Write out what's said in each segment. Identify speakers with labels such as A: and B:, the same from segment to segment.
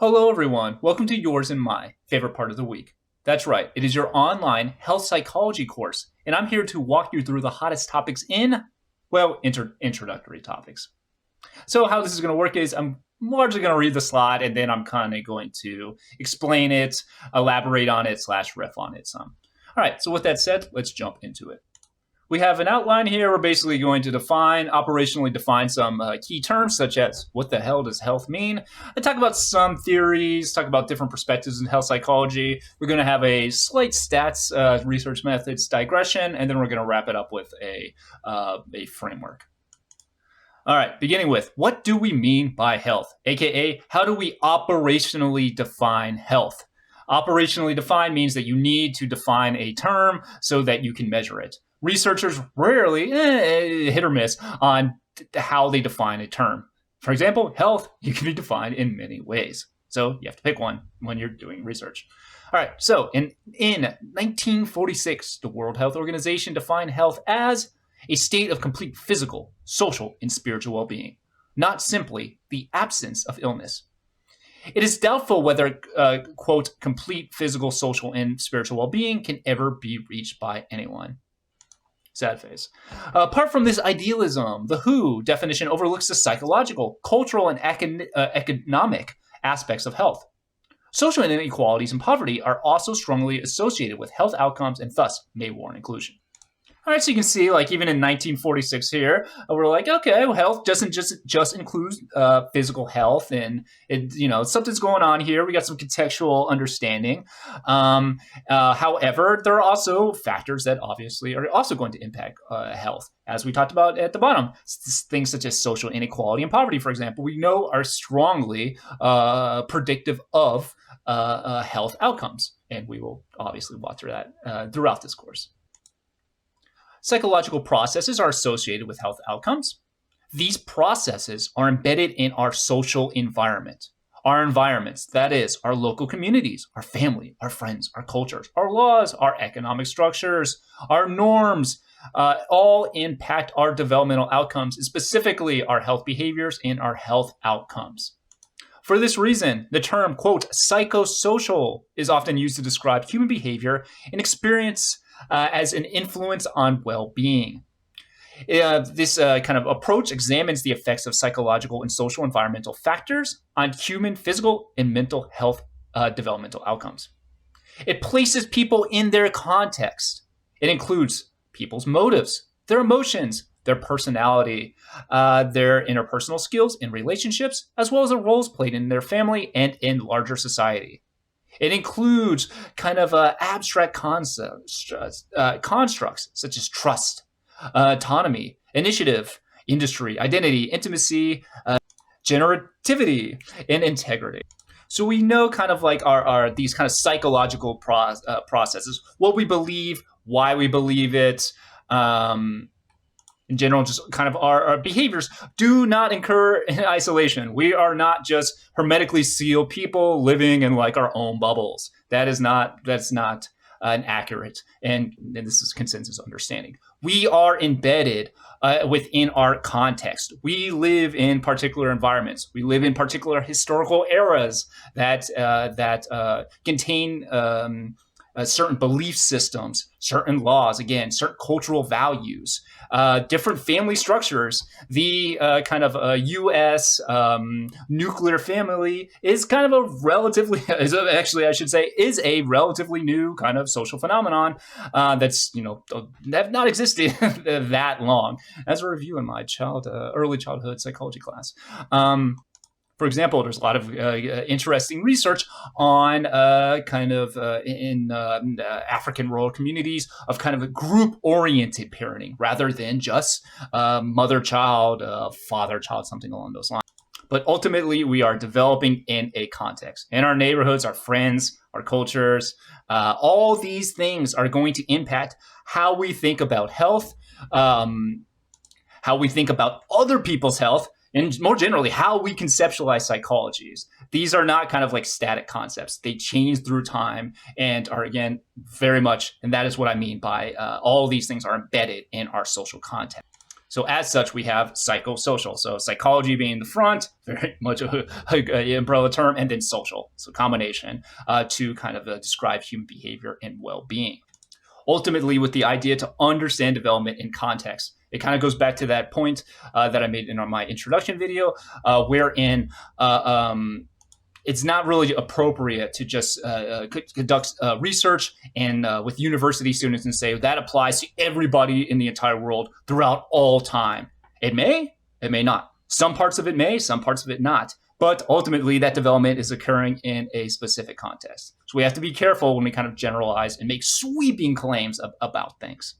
A: Hello, everyone. Welcome to yours and my favorite part of the week. That's right, it is your online health psychology course, and I'm here to walk you through the hottest topics in, introductory topics. So how this is going to work is I'm largely going to read the slide, and then I'm kind of going to explain it, elaborate on it, / riff on it some. All right, so with that said, let's jump into it. We have an outline here. We're basically going to operationally define some key terms, such as what the hell does health mean? I talk about some theories, talk about different perspectives in health psychology. We're going to have a slight stats research methods digression, and then we're going to wrap it up with a framework. All right, beginning with what do we mean by health? AKA, how do we operationally define health? Operationally defined means that you need to define a term so that you can measure it. Researchers rarely hit or miss on how they define a term. For example, health, you can be defined in many ways. So you have to pick one when you're doing research. All right, so in 1946, the World Health Organization defined health as a state of complete physical, social, and spiritual well-being, not simply the absence of illness. It is doubtful whether, quote, complete physical, social, and spiritual well-being can ever be reached by anyone. Sad face. Apart from this idealism, the WHO definition overlooks the psychological, cultural, and economic aspects of health. Social inequalities and poverty are also strongly associated with health outcomes and thus may warrant inclusion. All right, so you can see, like, even in 1946 here, we're like, okay, well, health doesn't just include physical health, and something's going on here. We got some contextual understanding. However, there are also factors that obviously are also going to impact health, as we talked about at the bottom. Things such as social inequality and poverty, for example, we know are strongly predictive of health outcomes, and we will obviously walk through that throughout this course. Psychological processes are associated with health outcomes. These processes are embedded in our social environment. Our environments, that is, our local communities, our family, our friends, our cultures, our laws, our economic structures, our norms, all impact our developmental outcomes, and specifically our health behaviors and our health outcomes. For this reason, the term, quote, psychosocial is often used to describe human behavior and experience as an influence on well-being. This kind of approach examines the effects of psychological and social environmental factors on human physical and mental health developmental outcomes. It places people in their context. It includes people's motives, their emotions, their personality, their interpersonal skills and relationships, as well as the roles played in their family and in larger society. It includes kind of abstract constructs such as trust, autonomy, initiative, industry, identity, intimacy, generativity, and integrity. So we know kind of like our these kind of psychological processes, what we believe, why we believe it, in general, just kind of our behaviors do not occur in isolation. We are not just hermetically sealed people living in like our own bubbles. That's not an accurate, and this is consensus understanding. We are embedded within our context. We live in particular environments. We live in particular historical eras that contain certain belief systems, certain laws, again, certain cultural values, different family structures. The kind of U.S. Nuclear family is kind of a relatively, is a relatively new kind of social phenomenon that's, have not existed that long. As a review in my early childhood psychology class. For example, there's a lot of interesting research on in African rural communities of kind of a group-oriented parenting rather than just mother-child, father-child, something along those lines. But ultimately, we are developing in a context. In our neighborhoods, our friends, our cultures, all these things are going to impact how we think about health, how we think about other people's health, and more generally, how we conceptualize psychologies. These are not kind of like static concepts. They change through time and are, again, very much, and that is what I mean by all these things are embedded in our social context. So as such, we have psychosocial. So psychology being the front, very much an umbrella term, and then social. So combination to kind of describe human behavior and well-being. Ultimately, with the idea to understand development in context. It kind of goes back to that point that I made in my introduction video, wherein it's not really appropriate to just conduct research and with university students and say that applies to everybody in the entire world throughout all time. It may not. Some parts of it may, some parts of it not. But ultimately, that development is occurring in a specific context. So we have to be careful when we kind of generalize and make sweeping claims about things.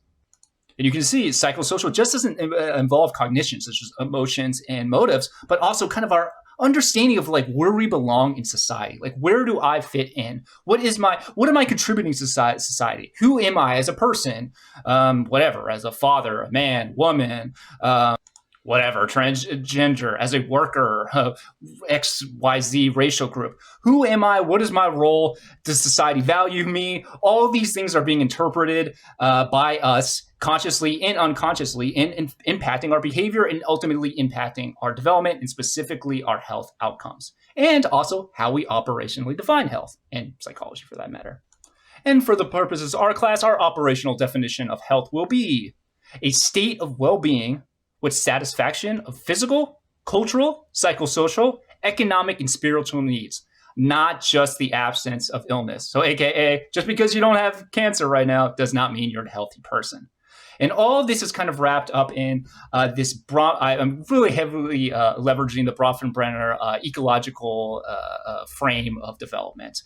A: And you can see psychosocial just doesn't involve cognition, such as emotions and motives, but also kind of our understanding of like where we belong in society. Like, where do I fit in? What am I contributing to society? Who am I as a person? Whatever, as a father, a man, woman, whatever, transgender, as a worker, XYZ racial group. Who am I? What is my role? Does society value me? All of these things are being interpreted by us consciously and unconsciously and impacting our behavior and ultimately impacting our development and specifically our health outcomes. And also how we operationally define health and psychology for that matter. And for the purposes of our class, our operational definition of health will be a state of well-being with satisfaction of physical, cultural, psychosocial, economic, and spiritual needs, not just the absence of illness. So AKA, just because you don't have cancer right now does not mean you're a healthy person. And all of this is kind of wrapped up in this I'm really heavily leveraging the Bronfenbrenner ecological frame of development,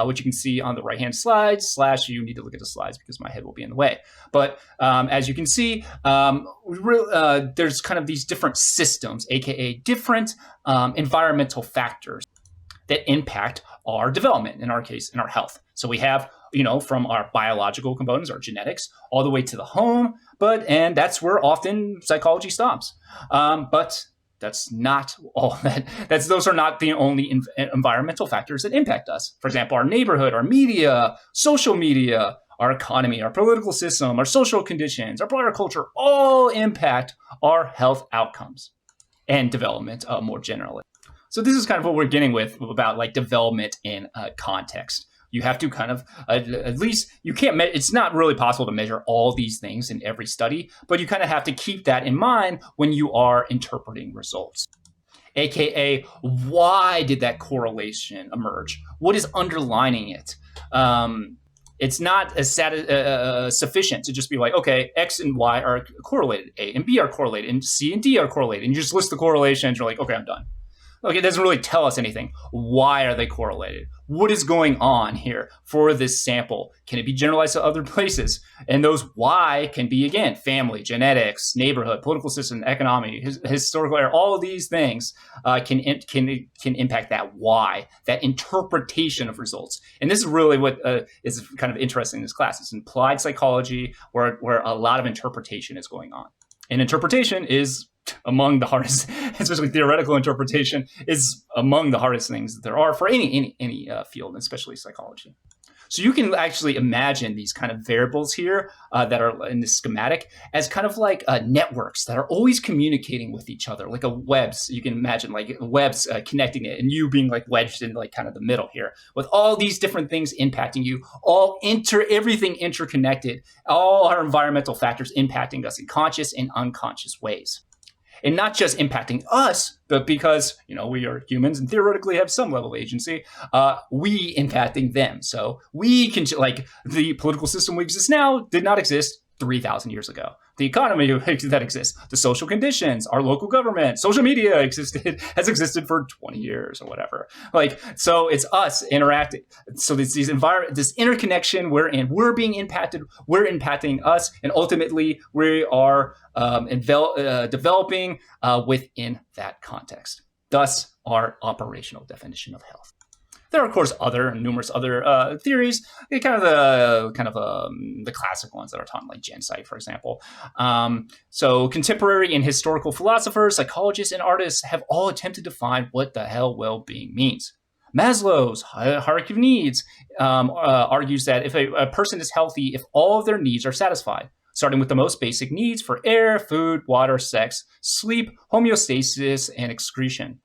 A: which you can see on the right-hand slide, / you need to look at the slides because my head will be in the way. But as you can see, there's kind of these different systems, AKA different environmental factors that impact our development, in our case, in our health. So we have, from our biological components, our genetics, all the way to the home, and that's where often psychology stops. But that's not all that. Those are not the only environmental factors that impact us. For example, our neighborhood, our media, social media, our economy, our political system, our social conditions, our broader culture, all impact our health outcomes and development more generally. So this is kind of what we're getting with about like development in context. You have to kind of, at least you can't, it's not really possible to measure all these things in every study, but you kind of have to keep that in mind when you are interpreting results. AKA, why did that correlation emerge? What is underlining it? It's not as sufficient to just be like, okay, X and Y are correlated, A and B are correlated, and C and D are correlated. And you just list the correlations, you're like, okay, I'm done. Okay, it doesn't really tell us anything. Why are they correlated? What is going on here for this sample? Can it be generalized to other places? And those why can be, again, family, genetics, neighborhood, political system, economy, historical era. All of these things can impact that why, that interpretation of results. And this is really what is kind of interesting in this class. It's applied psychology where a lot of interpretation is going on. And interpretation is among the hardest, especially theoretical interpretation, is among the hardest things that there are for any field, especially psychology. So you can actually imagine these kind of variables here that are in the schematic as kind of like networks that are always communicating with each other, like a webs. You can imagine like webs connecting it, and you being like wedged in like kind of the middle here, with all these different things impacting you, everything interconnected, all our environmental factors impacting us in conscious and unconscious ways. And not just impacting us, but because, we are humans and theoretically have some level of agency, we impacting them. So we can, like, the political system we exist now did not exist 3,000 years ago. The economy that exists, the social conditions, our local government, social media has existed for 20 years or whatever. So it's us interacting. So this interconnection we're being impacted, we're impacting us, and ultimately we are developing within that context. Thus, our operational definition of health. There are, of course, numerous other theories, kind of the classic ones that are taught, like Gen Psych, for example. So contemporary and historical philosophers, psychologists, and artists have all attempted to find what the hell well-being means. Maslow's hierarchy of needs argues that if a person is healthy, if all of their needs are satisfied. starting with the most basic needs for air, food, water, sex, sleep, homeostasis, and excretion.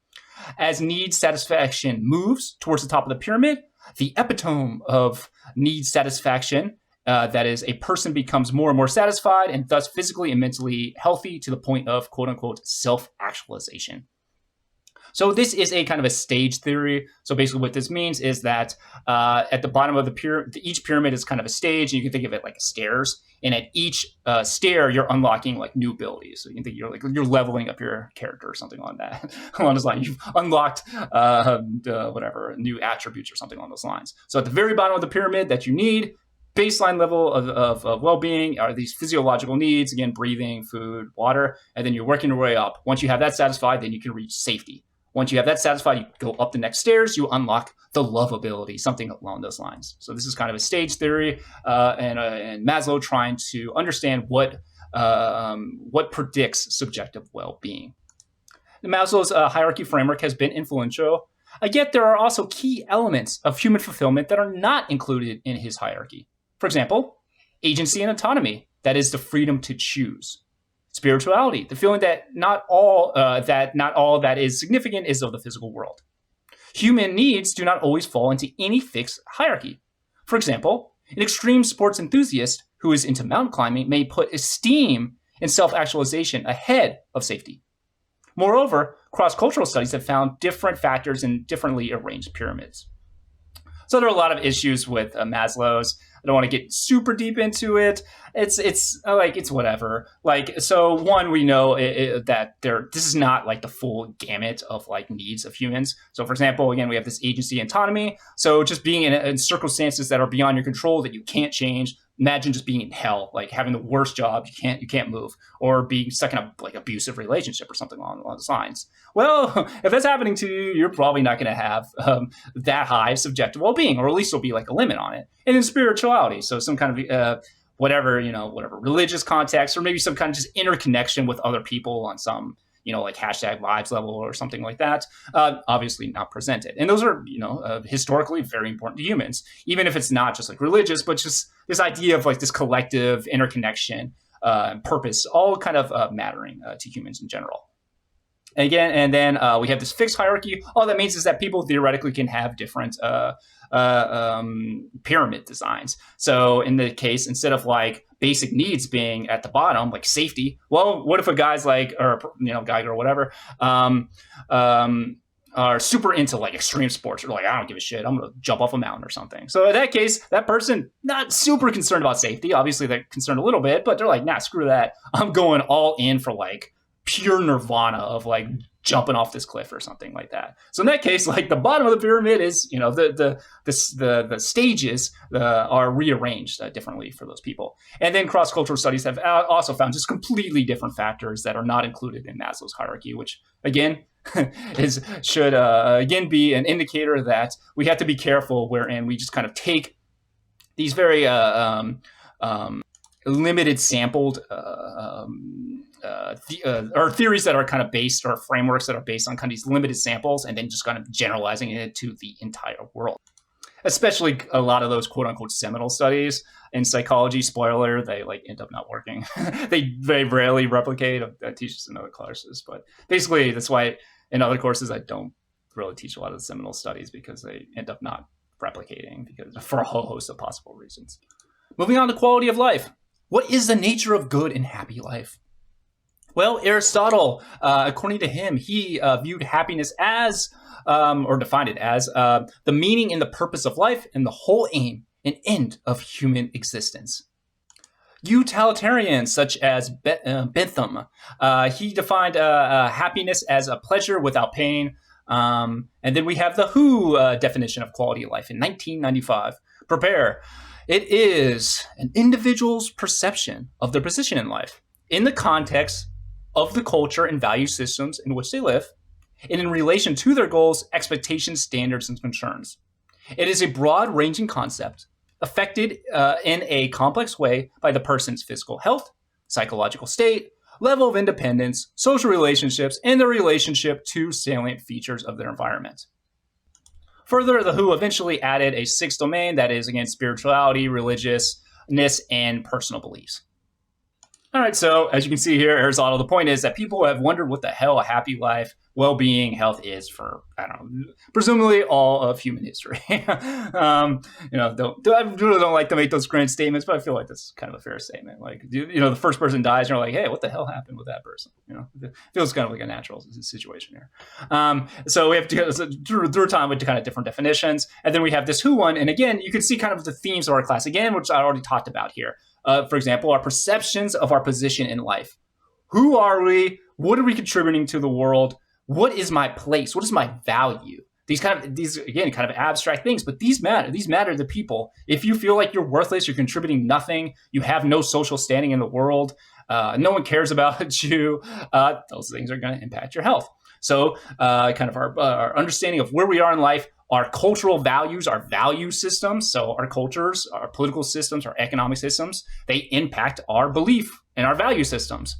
A: As need satisfaction moves towards the top of the pyramid, the epitome of need satisfaction, that is, a person becomes more and more satisfied and thus physically and mentally healthy to the point of quote unquote self-actualization. So this is a kind of a stage theory. So basically what this means is that at the bottom of the pyramid, each pyramid is kind of a stage, and you can think of it like stairs. And at each stair, you're unlocking like new abilities. So you can think you're leveling up your character or something on that. Along those lines, you've unlocked whatever new attributes or something along those lines. So at the very bottom of the pyramid that you need, baseline level of well-being are these physiological needs, again, breathing, food, water, and then you're working your way up. Once you have that satisfied, then you can reach safety. Once you have that satisfied, you go up the next stairs, you unlock the love ability, something along those lines. So this is kind of a stage theory, and Maslow trying to understand what predicts subjective well-being. Maslow's hierarchy framework has been influential, yet there are also key elements of human fulfillment that are not included in his hierarchy. For example, agency and autonomy, that is the freedom to choose. Spirituality, the feeling that not all that is significant is of the physical world. Human needs do not always fall into any fixed hierarchy. For example, an extreme sports enthusiast who is into mountain climbing may put esteem and self-actualization ahead of safety. Moreover, cross-cultural studies have found different factors in differently arranged pyramids. So there are a lot of issues with Maslow's. I don't want to get super deep into it. It's whatever. Like, so one, we know that this is not like the full gamut of like needs of humans. So for example, again, we have this agency and autonomy. So just being in circumstances that are beyond your control that you can't change. Imagine just being in hell, like having the worst job, you can't move, or being stuck in a like abusive relationship or something along those lines. Well, if that's happening to you, you're probably not going to have that high subjective well-being, or at least there'll be like a limit on it. And in spirituality, so some kind of whatever religious context, or maybe some kind of just interconnection with other people on some like hashtag vibes level or something like that, obviously not presented. And those are, historically very important to humans, even if it's not just like religious, but just this idea of like this collective interconnection and purpose, all kind of mattering to humans in general. And then we have this fixed hierarchy. All that means is that people theoretically can have different pyramid designs. So in the case, instead of like basic needs being at the bottom, like safety, well, what if a guy's like, or guy or whatever, are super into like extreme sports, or like, I don't give a shit, I'm gonna jump off a mountain or something. So in that case, that person not super concerned about safety. Obviously they're concerned a little bit, but they're like, nah, screw that. I'm going all in for like pure nirvana of like jumping off this cliff or something like that. So in that case, like the bottom of the pyramid is, the stages are rearranged differently for those people. And then cross-cultural studies have also found just completely different factors that are not included in Maslow's hierarchy, which again should again be an indicator that we have to be careful, wherein we just kind of take these very limited sampled or theories that are kind of based, or frameworks that are based on kind of these limited samples, and then just kind of generalizing it to the entire world. Especially a lot of those quote unquote seminal studies in psychology, spoiler, they like end up not working. they very rarely replicate. I teach this in other courses, but basically that's why in other courses I don't really teach a lot of the seminal studies, because they end up not replicating for a whole host of possible reasons. Moving on to quality of life. What is the nature of good and happy life? Well, Aristotle, according to him, he viewed happiness as, or defined it as, the meaning and the purpose of life and the whole aim and end of human existence. Utilitarians such as Bentham, he defined happiness as a pleasure without pain. And then we have the WHO definition of quality of life in 1995. Prepare. It is an individual's perception of their position in life in the context of the culture and value systems in which they live, and in relation to their goals, expectations, standards, and concerns. It is a broad-ranging concept affected in a complex way by the person's physical health, psychological state, level of independence, social relationships, and the relationship to salient features of their environment. Further, the WHO eventually added a sixth domain that is, again, spirituality, religiousness, and personal beliefs. All right, so as you can see here, Aristotle, the point is that people have wondered what the hell a happy life, well-being, health is for, I don't know, presumably all of human history. I really don't like to make those grand statements, but I feel like that's kind of a fair statement. Like, the first person dies, and you're like, hey, what the hell happened with that person? It feels kind of like a natural situation here. So we have to go through time with kind of different definitions, and then we have this who one, and again, you can see kind of the themes of our class again, which I already talked about here. For example, our perceptions of our position in life. Who are we? What are we contributing to the world? What is my place? What is my value? These again, kind of abstract things, but these matter. These matter to people. If you feel like you're worthless, you're contributing nothing, you have no social standing in the world, no one cares about you, those things are going to impact your health. So kind of our understanding of where we are in life, our cultural values, our value systems, so our cultures, our political systems, our economic systems, they impact our belief and our value systems.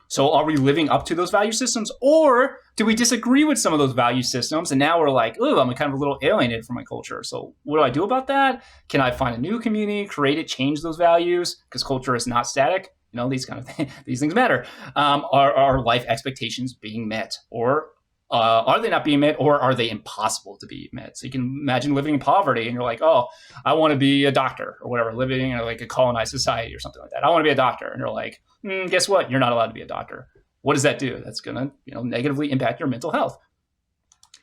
A: So are we living up to those value systems, or do we disagree with some of those value systems? And now we're like, oh, I'm kind of a little alienated from my culture. So what do I do about that? Can I find a new community, create it, change those values? Because culture is not static. These kind of these things matter. Are life expectations being met, or are they not being met, or are they impossible to be met? So you can imagine living in poverty and you're like, oh, I want to be a doctor or whatever, living in like a colonized society or something like that. I want to be a doctor. And you're like, guess what? You're not allowed to be a doctor. What does that do? That's going to, negatively impact your mental health.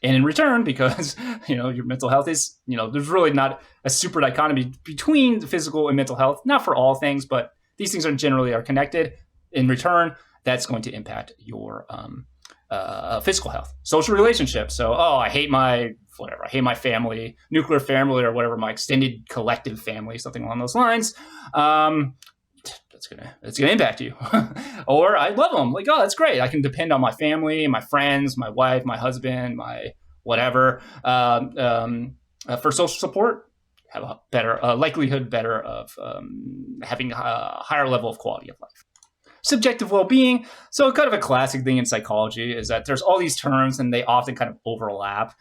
A: And in return, because, your mental health is, there's really not a super dichotomy between the physical and mental health, not for all things, but these things are generally connected. In return, that's going to impact your physical health, social relationships. So, I hate my family, nuclear family, or whatever, my extended collective family, something along those lines. It's gonna impact you. Or I love them, like, oh, that's great. I can depend on my family, my friends, my wife, my husband, my whatever, for social support. Have a better likelihood, of having a higher level of quality of life. Subjective well-being. So kind of a classic thing in psychology is that there's all these terms and they often kind of overlap.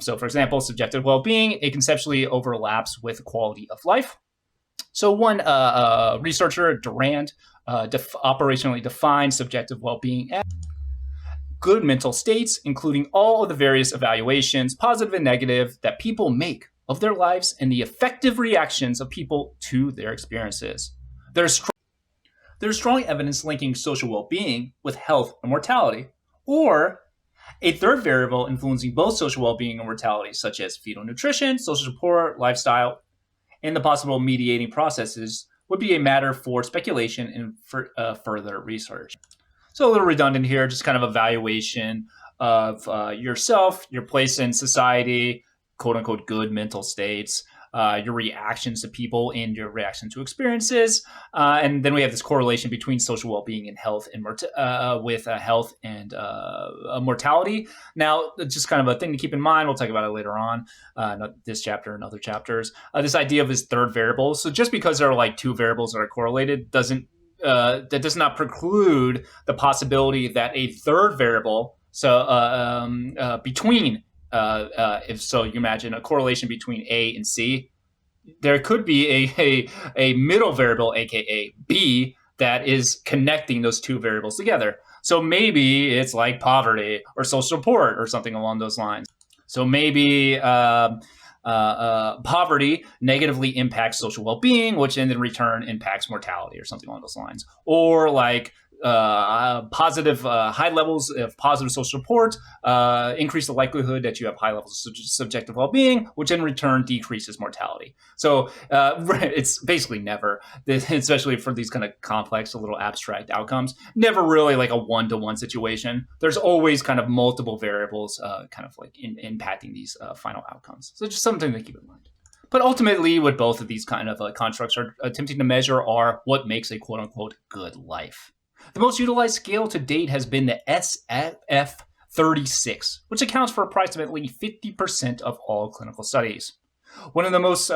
A: So for example, subjective well-being, it conceptually overlaps with quality of life. So one researcher, Durand, operationally defined subjective well-being as good mental states, including all of the various evaluations, positive and negative, that people make of their lives and the effective reactions of people to their experiences. There's strong evidence linking social well-being with health and mortality, or a third variable influencing both social well-being and mortality, such as fetal nutrition, social support, lifestyle, and the possible mediating processes, would be a matter for speculation and for further research. So a little redundant here, just kind of evaluation of yourself, your place in society, quote unquote good mental states, your reactions to people and your reaction to experiences. And then we have this correlation between social well-being and health and health and mortality. Now, just kind of a thing to keep in mind. We'll talk about it later on, not this chapter and other chapters. This idea of this third variable. So just because there are like two variables that are correlated that does not preclude the possibility that a third variable, between if so, you imagine a correlation between A and C, there could be a middle variable, aka B, that is connecting those two variables together. So maybe it's like poverty or social support or something along those lines. So maybe poverty negatively impacts social well-being, which in return impacts mortality or something along those lines. Or like positive high levels of positive social support increase the likelihood that you have high levels of subjective well-being, which in return decreases mortality. So it's basically never, especially for these kind of complex, a little abstract outcomes, never really like a one-to-one situation. There's always kind of multiple variables kind of like impacting these final outcomes. So just something to keep in mind. But ultimately, what both of these kind of constructs are attempting to measure are what makes a quote-unquote good life. The most utilized scale to date has been the SF36, which accounts for approximately 50% of all clinical studies. One of the most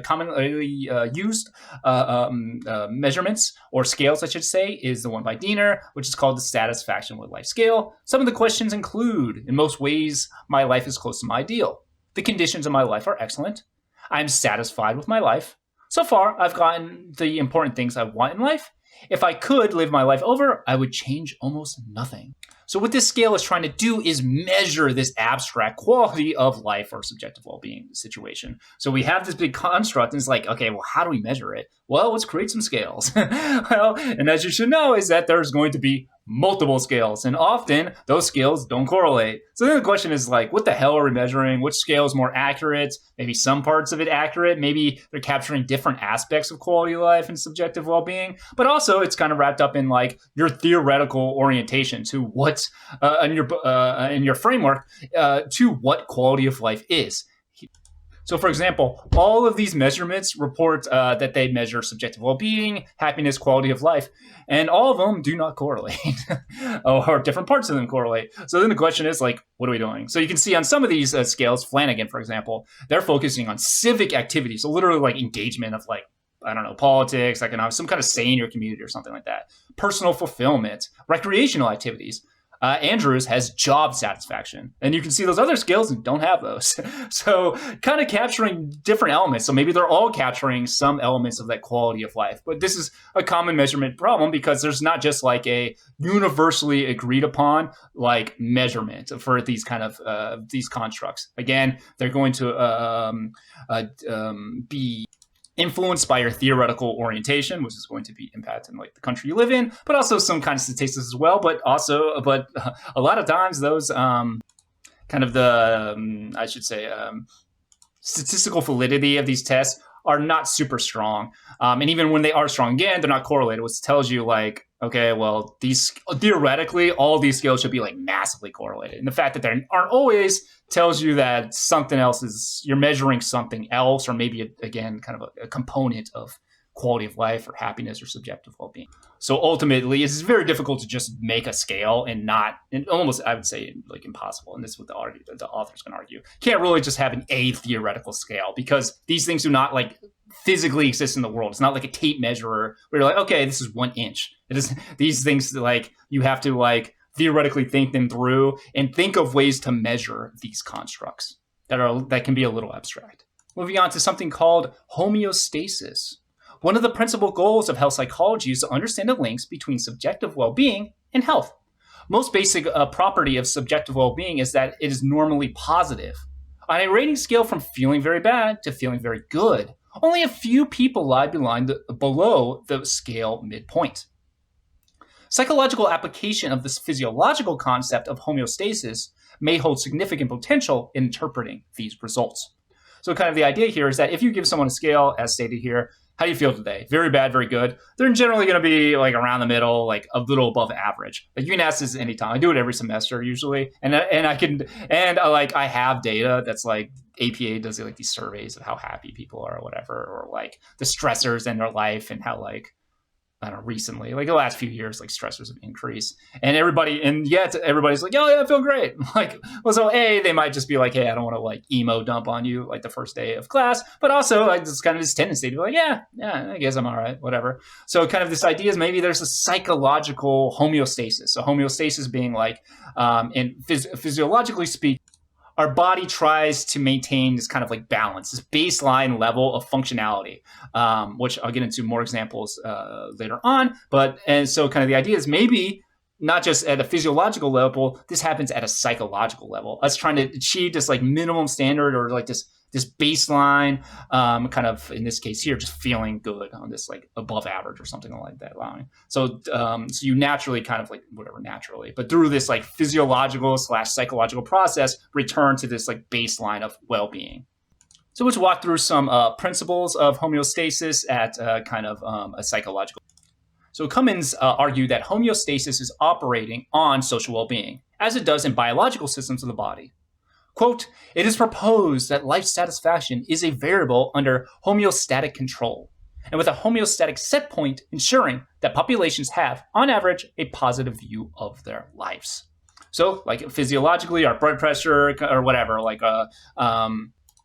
A: commonly used measurements, or scales, I should say, is the one by Diener, which is called the Satisfaction with Life Scale. Some of the questions include, in most ways, my life is close to my ideal. The conditions of my life are excellent. I'm satisfied with my life. So far, I've gotten the important things I want in life. If I could live my life over, I would change almost nothing. So what this scale is trying to do is measure this abstract quality of life or subjective well-being situation. So we have this big construct, and it's like, okay, well, how do we measure it? Well, let's create some scales. Well, and as you should know, is that there's going to be multiple scales, and often those scales don't correlate. So then the question is like, what the hell are we measuring? Which scale is more accurate? Maybe some parts of it accurate. Maybe they're capturing different aspects of quality of life and subjective well-being. But also it's kind of wrapped up in like your theoretical orientation to what in your framework to what quality of life is. So, for example, all of these measurements report that they measure subjective well-being, happiness, quality of life, and all of them do not correlate, or different parts of them correlate. So then the question is, like, what are we doing? So you can see on some of these scales, Flanagan, for example, they're focusing on civic activities, so literally like engagement of like, I don't know, politics, economics, some kind of say in your community or something like that, personal fulfillment, recreational activities. Andrews has job satisfaction. And you can see those other scales don't have those. So kind of capturing different elements. So maybe they're all capturing some elements of that quality of life. But this is a common measurement problem because there's not just like a universally agreed upon like measurement for these kind of these constructs. Again, they're going to be influenced by your theoretical orientation, which is going to be impacting like the country you live in, but also some kind of statistics as well. But a lot of times those kind of the I should say statistical validity of these tests are not super strong. And even when they are strong, again, they're not correlated, which tells you like, okay, well, these theoretically, all these scales should be like massively correlated. And the fact that they aren't always tells you that something else is, you're measuring something else, or maybe again, kind of a component of quality of life or happiness or subjective well-being. So ultimately, it's very difficult to just make a scale and almost, I would say, like impossible. And this is what the author's going to argue. Can't really just have an A theoretical scale because these things do not like physically exist in the world. It's not like a tape measurer where you're like, okay, this is 1 inch. It is these things like you have to like theoretically think them through and think of ways to measure these constructs that can be a little abstract. Moving on to something called homeostasis. One of the principal goals of health psychology is to understand the links between subjective well-being and health. Most basic property of subjective well-being is that it is normally positive. On a rating scale from feeling very bad to feeling very good, only a few people lie below the scale midpoint. Psychological application of this physiological concept of homeostasis may hold significant potential in interpreting these results. So kind of the idea here is that if you give someone a scale, as stated here, how do you feel today? Very bad, very good. They're generally going to be like around the middle, like a little above average. Like you can ask this anytime. I do it every semester usually, and I have data that's like APA does like these surveys of how happy people are or whatever, or like the stressors in their life and how like I don't know, recently, like the last few years, like stressors have increased, and everybody's like, oh yeah, I feel great. Like, well, so they might just be like, hey, I don't want to like emo dump on you like the first day of class, but also like it's kind of this tendency to be like, yeah, I guess I'm all right, whatever. So kind of this idea is maybe there's a psychological homeostasis. So homeostasis being like, physiologically speaking, our body tries to maintain this kind of like balance, this baseline level of functionality, which I'll get into more examples later on. And so kind of the idea is maybe not just at a physiological level, this happens at a psychological level. Us trying to achieve this like minimum standard or like this baseline, kind of in this case here, just feeling good on this like above average or something like that line. So you naturally kind of like but through this like physiological / psychological process, return to this like baseline of well-being. So let's walk through some principles of homeostasis at kind of a psychological. So Cummins argued that homeostasis is operating on social well-being, as it does in biological systems of the body. Quote, it is proposed that life satisfaction is a variable under homeostatic control, and with a homeostatic set point ensuring that populations have, on average, a positive view of their lives. So, like physiologically, our blood pressure or whatever, like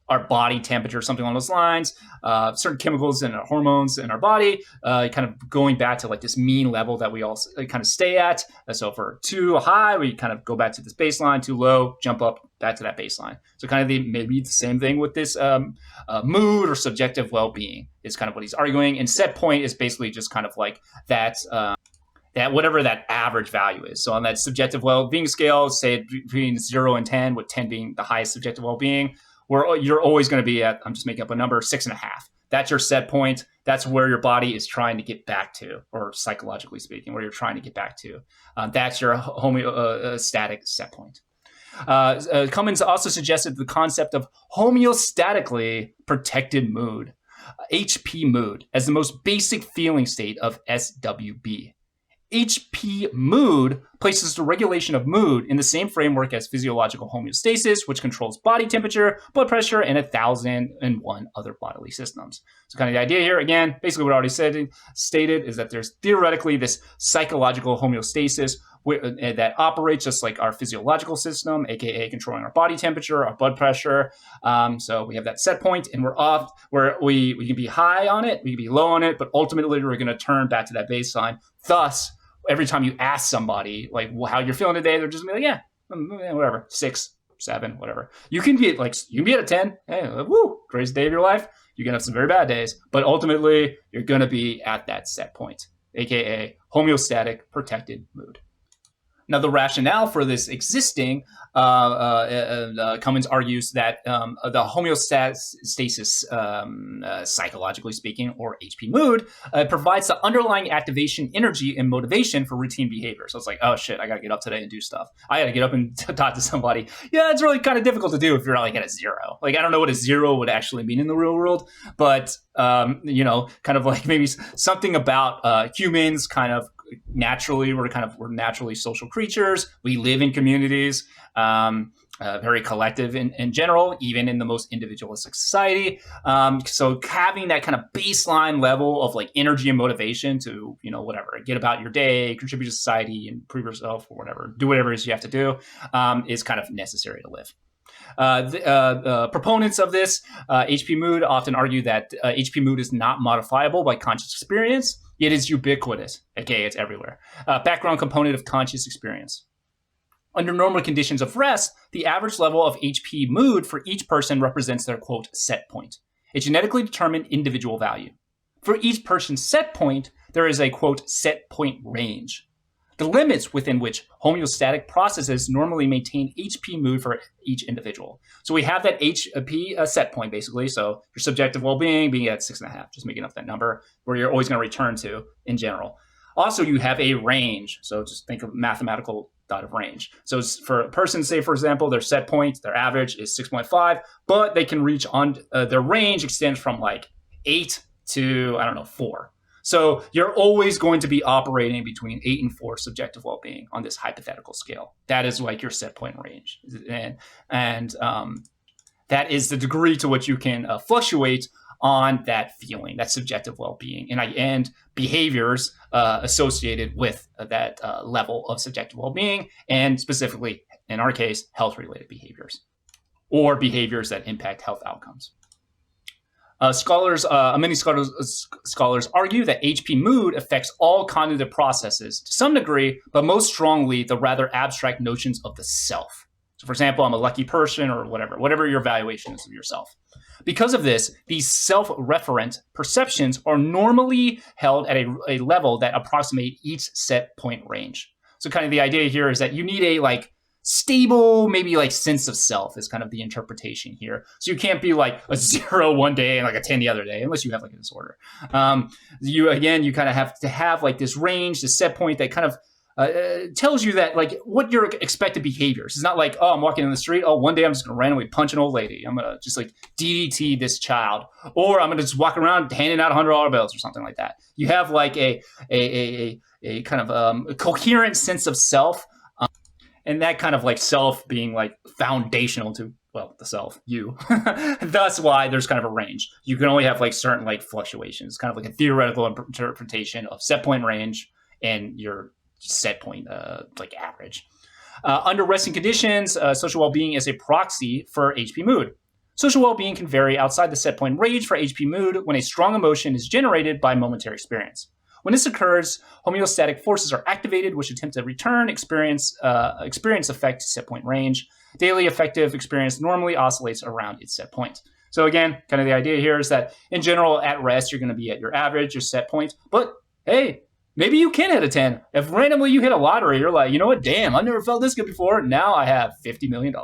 A: our body temperature, something along those lines, certain chemicals and hormones in our body, kind of going back to like this mean level that we all kind of stay at. So for too high, we kind of go back to this baseline, too low, jump up back to that baseline. So kind of maybe the same thing with this mood or subjective well-being is kind of what he's arguing. And set point is basically just kind of like that whatever that average value is. So on that subjective well-being scale, say between 0 and 10, with 10 being the highest subjective well-being, where you're always going to be at, I'm just making up a number, 6.5. That's your set point. That's where your body is trying to get back to, or psychologically speaking, where you're trying to get back to. That's your homeostatic set point. Cummins also suggested the concept of homeostatically protected mood, HPMood, as the most basic feeling state of SWB. HPMood places the regulation of mood in the same framework as physiological homeostasis, which controls body temperature, blood pressure, and 1,001 other bodily systems. So kind of the idea here, again, basically what I already stated is that there's theoretically this psychological homeostasis that operates just like our physiological system, aka controlling our body temperature, our blood pressure. So we have that set point, and we're off where we can be high on it, we can be low on it, but ultimately we're going to turn back to that baseline. Thus, every time you ask somebody like how you're feeling today, they're just gonna be like, yeah, whatever, 6, 7, whatever. You can be at a 10. Hey, woo, greatest day of your life. You can have some very bad days, but ultimately you're gonna be at that set point, aka homeostatic protected mood. Now, the rationale for this existing, Cummins argues that the homeostasis, psychologically speaking, or HPMood, provides the underlying activation, energy, and motivation for routine behavior. So it's like, oh shit, I got to get up today and do stuff. I got to get up and talk to somebody. Yeah, it's really kind of difficult to do if you're like at a 0. Like, I don't know what a 0 would actually mean in the real world, but kind of like maybe something about humans kind of naturally, we're naturally social creatures. We live in communities, very collective in general, even in the most individualistic society. So having that kind of baseline level of like energy and motivation to, whatever, get about your day, contribute to society, improve yourself, or whatever, do whatever it is you have to do, is kind of necessary to live. The proponents of this HPMood often argue that HPMood is not modifiable by conscious experience. It is ubiquitous, aka it's everywhere. Background component of conscious experience. Under normal conditions of rest, the average level of HPMood for each person represents their, quote, set point, a genetically determined individual value. For each person's set point, there is a, quote, set point range. The limits within which homeostatic processes normally maintain HPMood for each individual. So we have that HP set point, basically. So your subjective well-being being at 6.5, just making up that number, where you're always going to return to in general. Also, you have a range. So just think of mathematical dot of range. So for a person, say, for example, their set point, their average is 6.5, but they can reach on their range extends from like 8 to, 4. So you're always going to be operating between 8 and 4 subjective well-being on this hypothetical scale. That is like your set point range. And that is the degree to which you can fluctuate on that feeling, that subjective well-being, and behaviors associated with that level of subjective well-being, and specifically, in our case, health-related behaviors or behaviors that impact health outcomes. Many scholars argue that HPMood affects all cognitive processes to some degree, but most strongly the rather abstract notions of the self. So, for example, I'm a lucky person, or whatever your evaluation is of yourself. Because of this, these self-referent perceptions are normally held at a level that approximate each set point range. So, kind of the idea here is that you need a stable, maybe sense of self is kind of the interpretation here. So you can't be like a 0 one day and like a 10 the other day, unless you have a disorder. You kind of have to have this range, this set point that kind of tells you that what your expected behaviors. It's not like, oh, I'm walking in the street. Oh, one day I'm just going to randomly punch an old lady. I'm going to just DDT this child, or I'm going to just walk around handing out $100 bills or something like that. You have a kind of a coherent sense of self. And that kind of self being foundational to, the self, you. That's why there's kind of a range. You can only have certain fluctuations. It's kind of a theoretical interpretation of set point range and your set point average. Under resting conditions, social well-being is a proxy for HPMood. Social well-being can vary outside the set point range for HPMood when a strong emotion is generated by momentary experience. When this occurs, homeostatic forces are activated, which attempt to return experience effect to set point range. Daily affective experience normally oscillates around its set point. So again, kind of the idea here is that in general, at rest, you're going to be at your average, your set point. But hey, maybe you can hit a 10. If randomly you hit a lottery, you're like, you know what? Damn, I've never felt this good before. Now I have $50 million.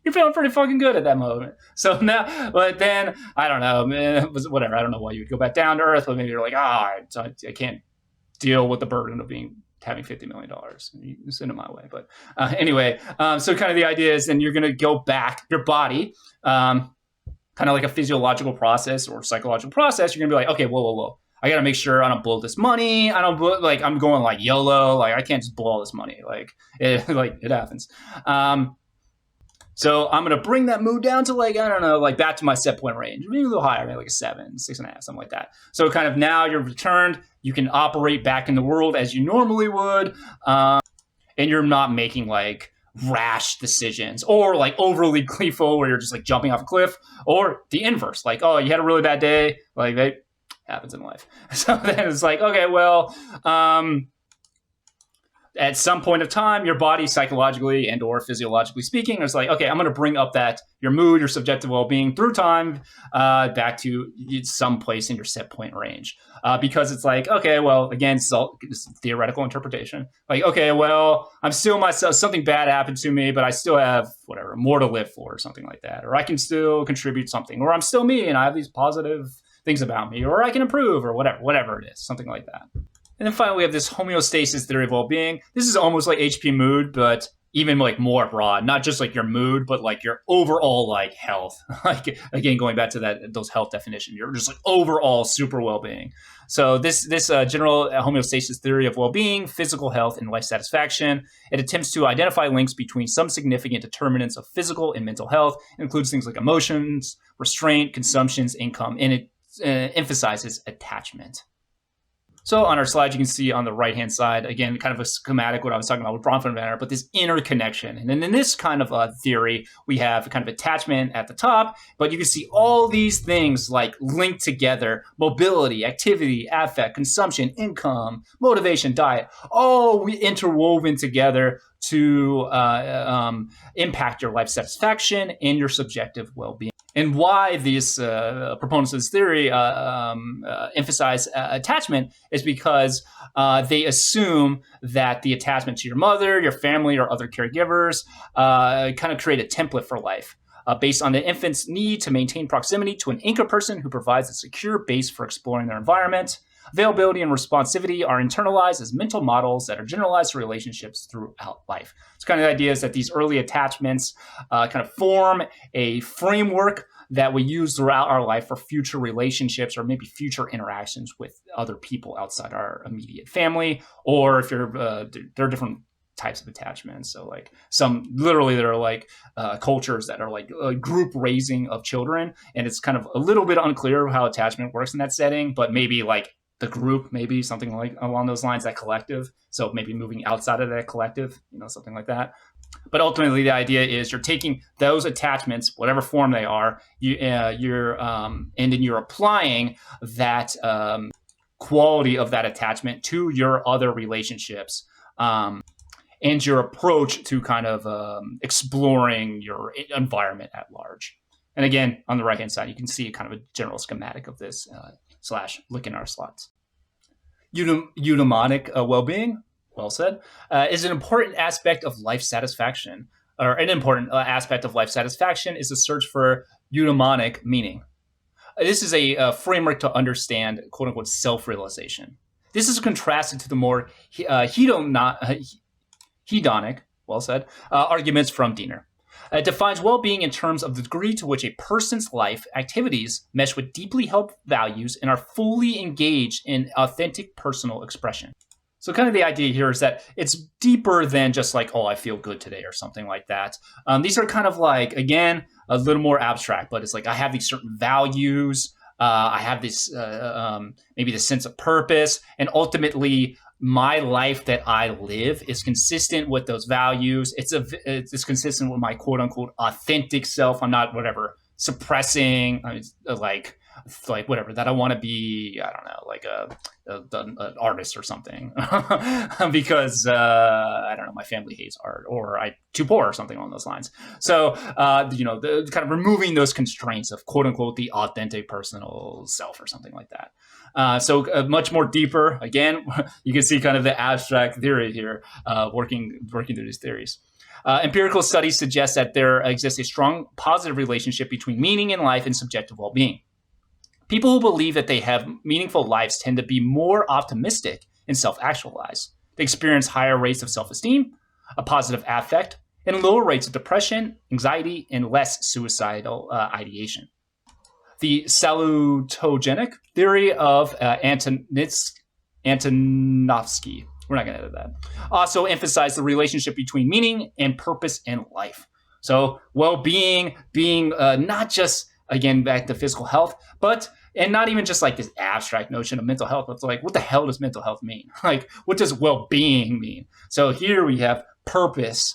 A: You're feeling pretty fucking good at that moment. So now, but then, I don't know, man, whatever. I don't know why you would go back down to earth, but maybe you're like, I can't deal with the burden of having $50 million. You send it my way. But anyway, so kind of the idea is then you're going to go back, your body, kind of like a physiological process or psychological process. You're going to be like, okay, whoa. I got to make sure I don't blow this money. I'm going like YOLO. Like I can't just blow all this money. It happens. So I'm going to bring that mood down to back to my set point range, maybe a little higher, maybe like a 7, 6.5, something like that. So kind of now you're returned, you can operate back in the world as you normally would. And you're not making like rash decisions or like overly gleeful where you're just like jumping off a cliff, or the inverse. Like, oh, you had a really bad day. Like that happens in life. So then it's like, okay, well, at some point of time, your body psychologically and or physiologically speaking is like, okay, I'm going to bring up your mood, your subjective well-being through time back to some place in your set point range. Because it's like, okay, well, again, it's theoretical interpretation. Like, okay, well, I'm still myself, something bad happened to me, but I still have more to live for or something like that. Or I can still contribute something, or I'm still me and I have these positive things about me, or I can improve, or whatever it is, something like that. And then finally, we have this homeostasis theory of well-being. This is almost like HPMood, but even like more broad, not just like your mood, but like your overall like health. Like again, going back to those health definitions, you're just like overall super well-being. So this general homeostasis theory of well-being, physical health, and life satisfaction, it attempts to identify links between some significant determinants of physical and mental health. It includes things like emotions, restraint, consumptions, income, and it emphasizes attachment. So on our slide, you can see on the right-hand side, again, kind of a schematic, what I was talking about with Bronfenbrenner, but this interconnection. And then in this kind of theory, we have kind of attachment at the top, but you can see all these things like linked together: mobility, activity, affect, consumption, income, motivation, diet, all interwoven together to impact your life satisfaction and your subjective well-being. And why these proponents of this theory emphasize attachment is because they assume that the attachment to your mother, your family, or other caregivers kind of create a template for life based on the infant's need to maintain proximity to an anchor person who provides a secure base for exploring their environment. Availability and responsivity are internalized as mental models that are generalized to relationships throughout life. So kind of the idea is that these early attachments kind of form a framework that we use throughout our life for future relationships or maybe future interactions with other people outside our immediate family. Or if you're, there are different types of attachments. So like there are like cultures that are like a group raising of children. And it's kind of a little bit unclear how attachment works in that setting, but maybe like the group, maybe something like along those lines, that collective. So maybe moving outside of that collective, something like that. But ultimately, the idea is you're taking those attachments, whatever form they are, and then you're applying that quality of that attachment to your other relationships, and your approach to kind of exploring your environment at large. And again, on the right-hand side, you can see kind of a general schematic of this / look in our slots. Eudaimonic well-being, well said, is an important aspect of life satisfaction. Or an important aspect of life satisfaction is the search for eudaimonic meaning. This is a framework to understand, quote-unquote, self-realization. This is contrasted to the more hedonic, well said, arguments from Diener. It defines well-being in terms of the degree to which a person's life activities mesh with deeply held values and are fully engaged in authentic personal expression. So kind of the idea here is that it's deeper than just like, oh, I feel good today or something like that. These are kind of like, again, a little more abstract, but it's like I have these certain values. I have this maybe the sense of purpose, and ultimately my life that I live is consistent with those values. It's consistent with my quote unquote authentic self. I'm not whatever suppressing, like whatever, that I want to be, I don't know, like an artist or something because I don't know, my family hates art, or I'm too poor or something along those lines. So the kind of removing those constraints of quote unquote the authentic personal self or something like that. So much more deeper. Again, you can see kind of the abstract theory here, working through these theories. Empirical studies suggest that there exists a strong positive relationship between meaning in life and subjective well-being. People who believe that they have meaningful lives tend to be more optimistic and self-actualized. They experience higher rates of self-esteem, a positive affect, and lower rates of depression, anxiety, and less suicidal ideation. The salutogenic theory of Antonovsky, we're not going to edit that, also emphasized the relationship between meaning and purpose in life. So well-being being not just, again, back to physical health, and not even just like this abstract notion of mental health, but it's like, what the hell does mental health mean? Like, what does well-being mean? So here we have purpose,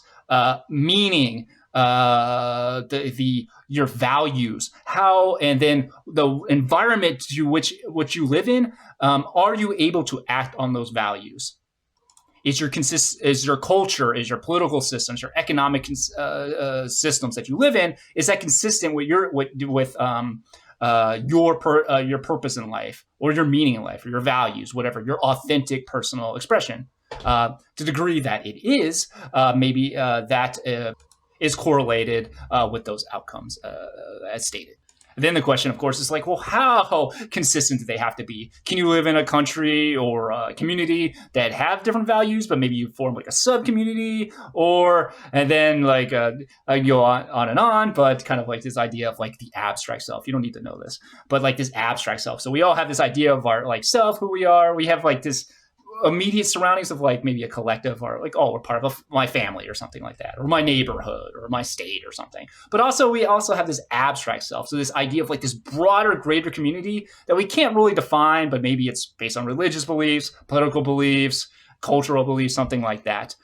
A: meaning, your values, how, and then the environment to which you live in. Are you able to act on those values? Is your culture, is your political systems, your economic systems that you live in, is that consistent with your purpose in life, or your meaning in life, or your values, whatever, your authentic personal expression? To the degree that it is, maybe that is correlated with those outcomes as stated. And then the question, of course, is like, well, how consistent do they have to be? Can you live in a country or a community that have different values, but maybe you form like a sub-community, and then like go on and on, but kind of like this idea of like the abstract self. You don't need to know this, but like this abstract self. So we all have this idea of our like self, who we are. We have like this immediate surroundings of like maybe a collective, or like, oh, we're part of my family or something like that, or my neighborhood or my state or something. But also we also have this abstract self. So this idea of like this broader, greater community that we can't really define, but maybe it's based on religious beliefs, political beliefs, cultural beliefs, something like that.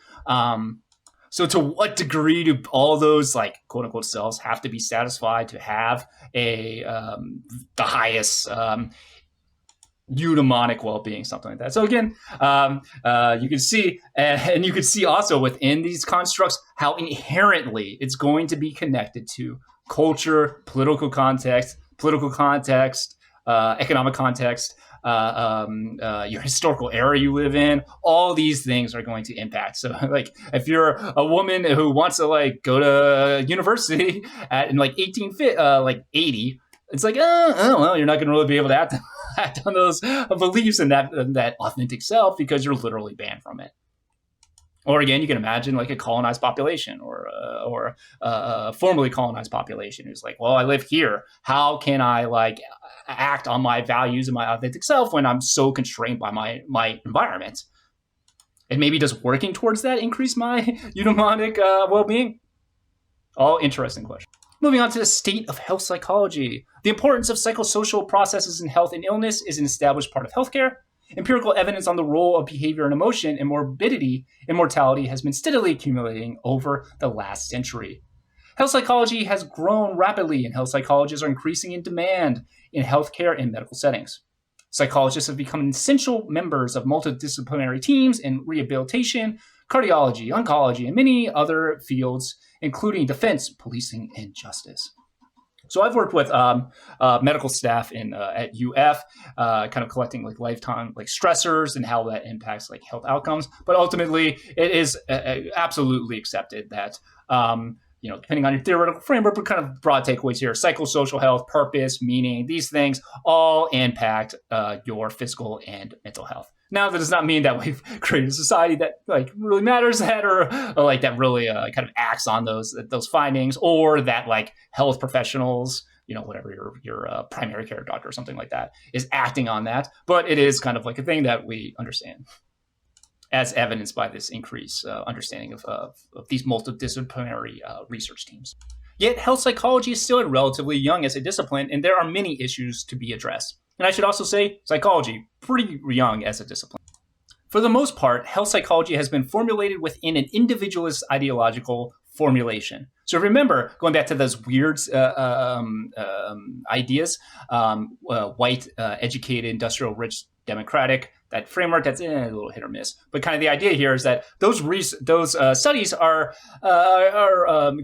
A: So to what degree do all those like quote unquote selves have to be satisfied to have the highest eudaimonic well-being, something like that? So again, you can see, and you can see also within these constructs how inherently it's going to be connected to culture, political context, economic context, your historical era you live in. All these things are going to impact. So like if you're a woman who wants to like go to university in like 80, it's like, well, you're not going to really be able to act on those beliefs and that authentic self, because you're literally banned from it. Or again, you can imagine like a colonized population or a formerly colonized population who's like, well, I live here. How can I like act on my values and my authentic self when I'm so constrained by my environment? And maybe does working towards that increase my eudaimonic well-being? All interesting questions. Moving on to the state of health psychology. The importance of psychosocial processes in health and illness is an established part of healthcare. Empirical evidence on the role of behavior and emotion and morbidity and mortality has been steadily accumulating over the last century. Health psychology has grown rapidly, and health psychologists are increasing in demand in healthcare and medical settings. Psychologists have become essential members of multidisciplinary teams in rehabilitation, cardiology, oncology, and many other fields, including defense, policing, and justice. So I've worked with medical staff at UF, kind of collecting like lifetime like stressors and how that impacts like health outcomes. But ultimately, it is absolutely accepted that depending on your theoretical framework, but kind of broad takeaways here: psychosocial health, purpose, meaning, these things all impact your physical and mental health. Now, that does not mean that we've created a society that like really matters that, or like that really kind of acts on those findings, or that like health professionals, whatever your primary care doctor or something like that, is acting on that. But it is kind of like a thing that we understand, as evidenced by this increased understanding of these multidisciplinary research teams. Yet health psychology is still relatively young as a discipline, and there are many issues to be addressed. And I should also say psychology, pretty young as a discipline. For the most part, health psychology has been formulated within an individualist ideological formulation. So remember, going back to those weird ideas, white, educated, industrial, rich, democratic, that framework, that's a little hit or miss. But kind of the idea here is that those studies are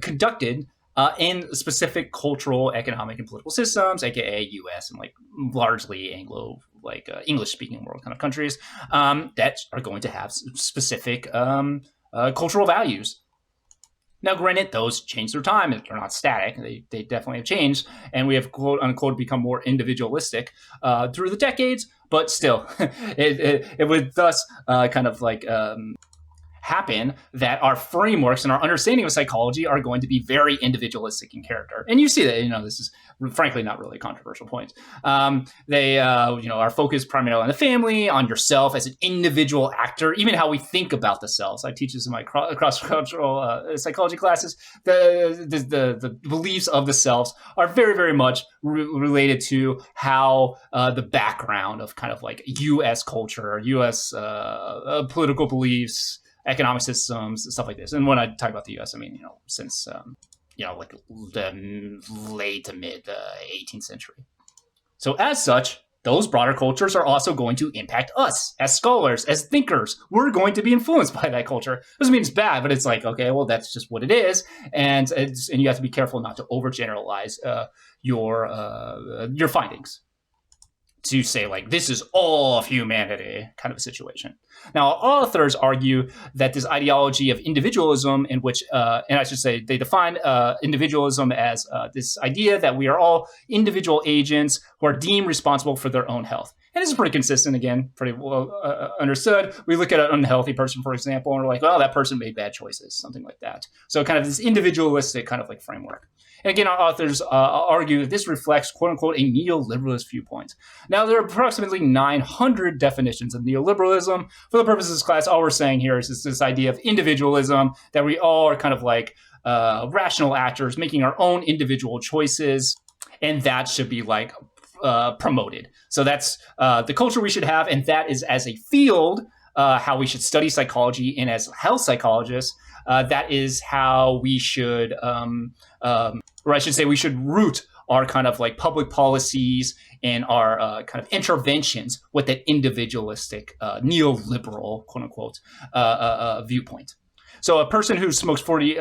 A: conducted in specific cultural, economic, and political systems, aka U.S. and like largely Anglo, like English-speaking world kind of countries that are going to have specific cultural values. Now, granted, those change through time. They're not static. They definitely have changed, and we have quote unquote become more individualistic through the decades. But still, it would thus kind of like happen that our frameworks and our understanding of psychology are going to be very individualistic in character. And you see that, this is frankly not really a controversial point. They are focused primarily on the family, on yourself as an individual actor, even how we think about the selves. I teach this in my cross-cultural psychology classes. The beliefs of the selves are very, very much related to how the background of kind of like U.S. culture, U.S. Political beliefs, economic systems, stuff like this. And when I talk about the U.S., I mean, since, like the late to mid 18th century. So as such, those broader cultures are also going to impact us as scholars, as thinkers. We're going to be influenced by that culture. Doesn't mean it's bad, but it's like, okay, well, that's just what it is. And you have to be careful not to overgeneralize your findings, to say like this is all of humanity kind of a situation. Now, authors argue that this ideology of individualism, in which, and I should say, they define individualism as this idea that we are all individual agents who are deemed responsible for their own health. And this is pretty consistent, again, pretty well understood. We look at an unhealthy person, for example, and we're like, well, that person made bad choices, something like that. So kind of this individualistic kind of like framework. And again, our authors argue that this reflects, quote unquote, a neoliberalist viewpoint. Now, there are approximately 900 definitions of neoliberalism. For the purposes of this class, all we're saying here is this idea of individualism, that we all are kind of like rational actors making our own individual choices, and that should be like promoted. So that's the culture we should have, and that is as a field, how we should study psychology, and as health psychologists, that is how we should, or I should say, we should root our kind of like public policies and our kind of interventions with that individualistic, neoliberal, quote unquote, viewpoint. So a person who smokes 40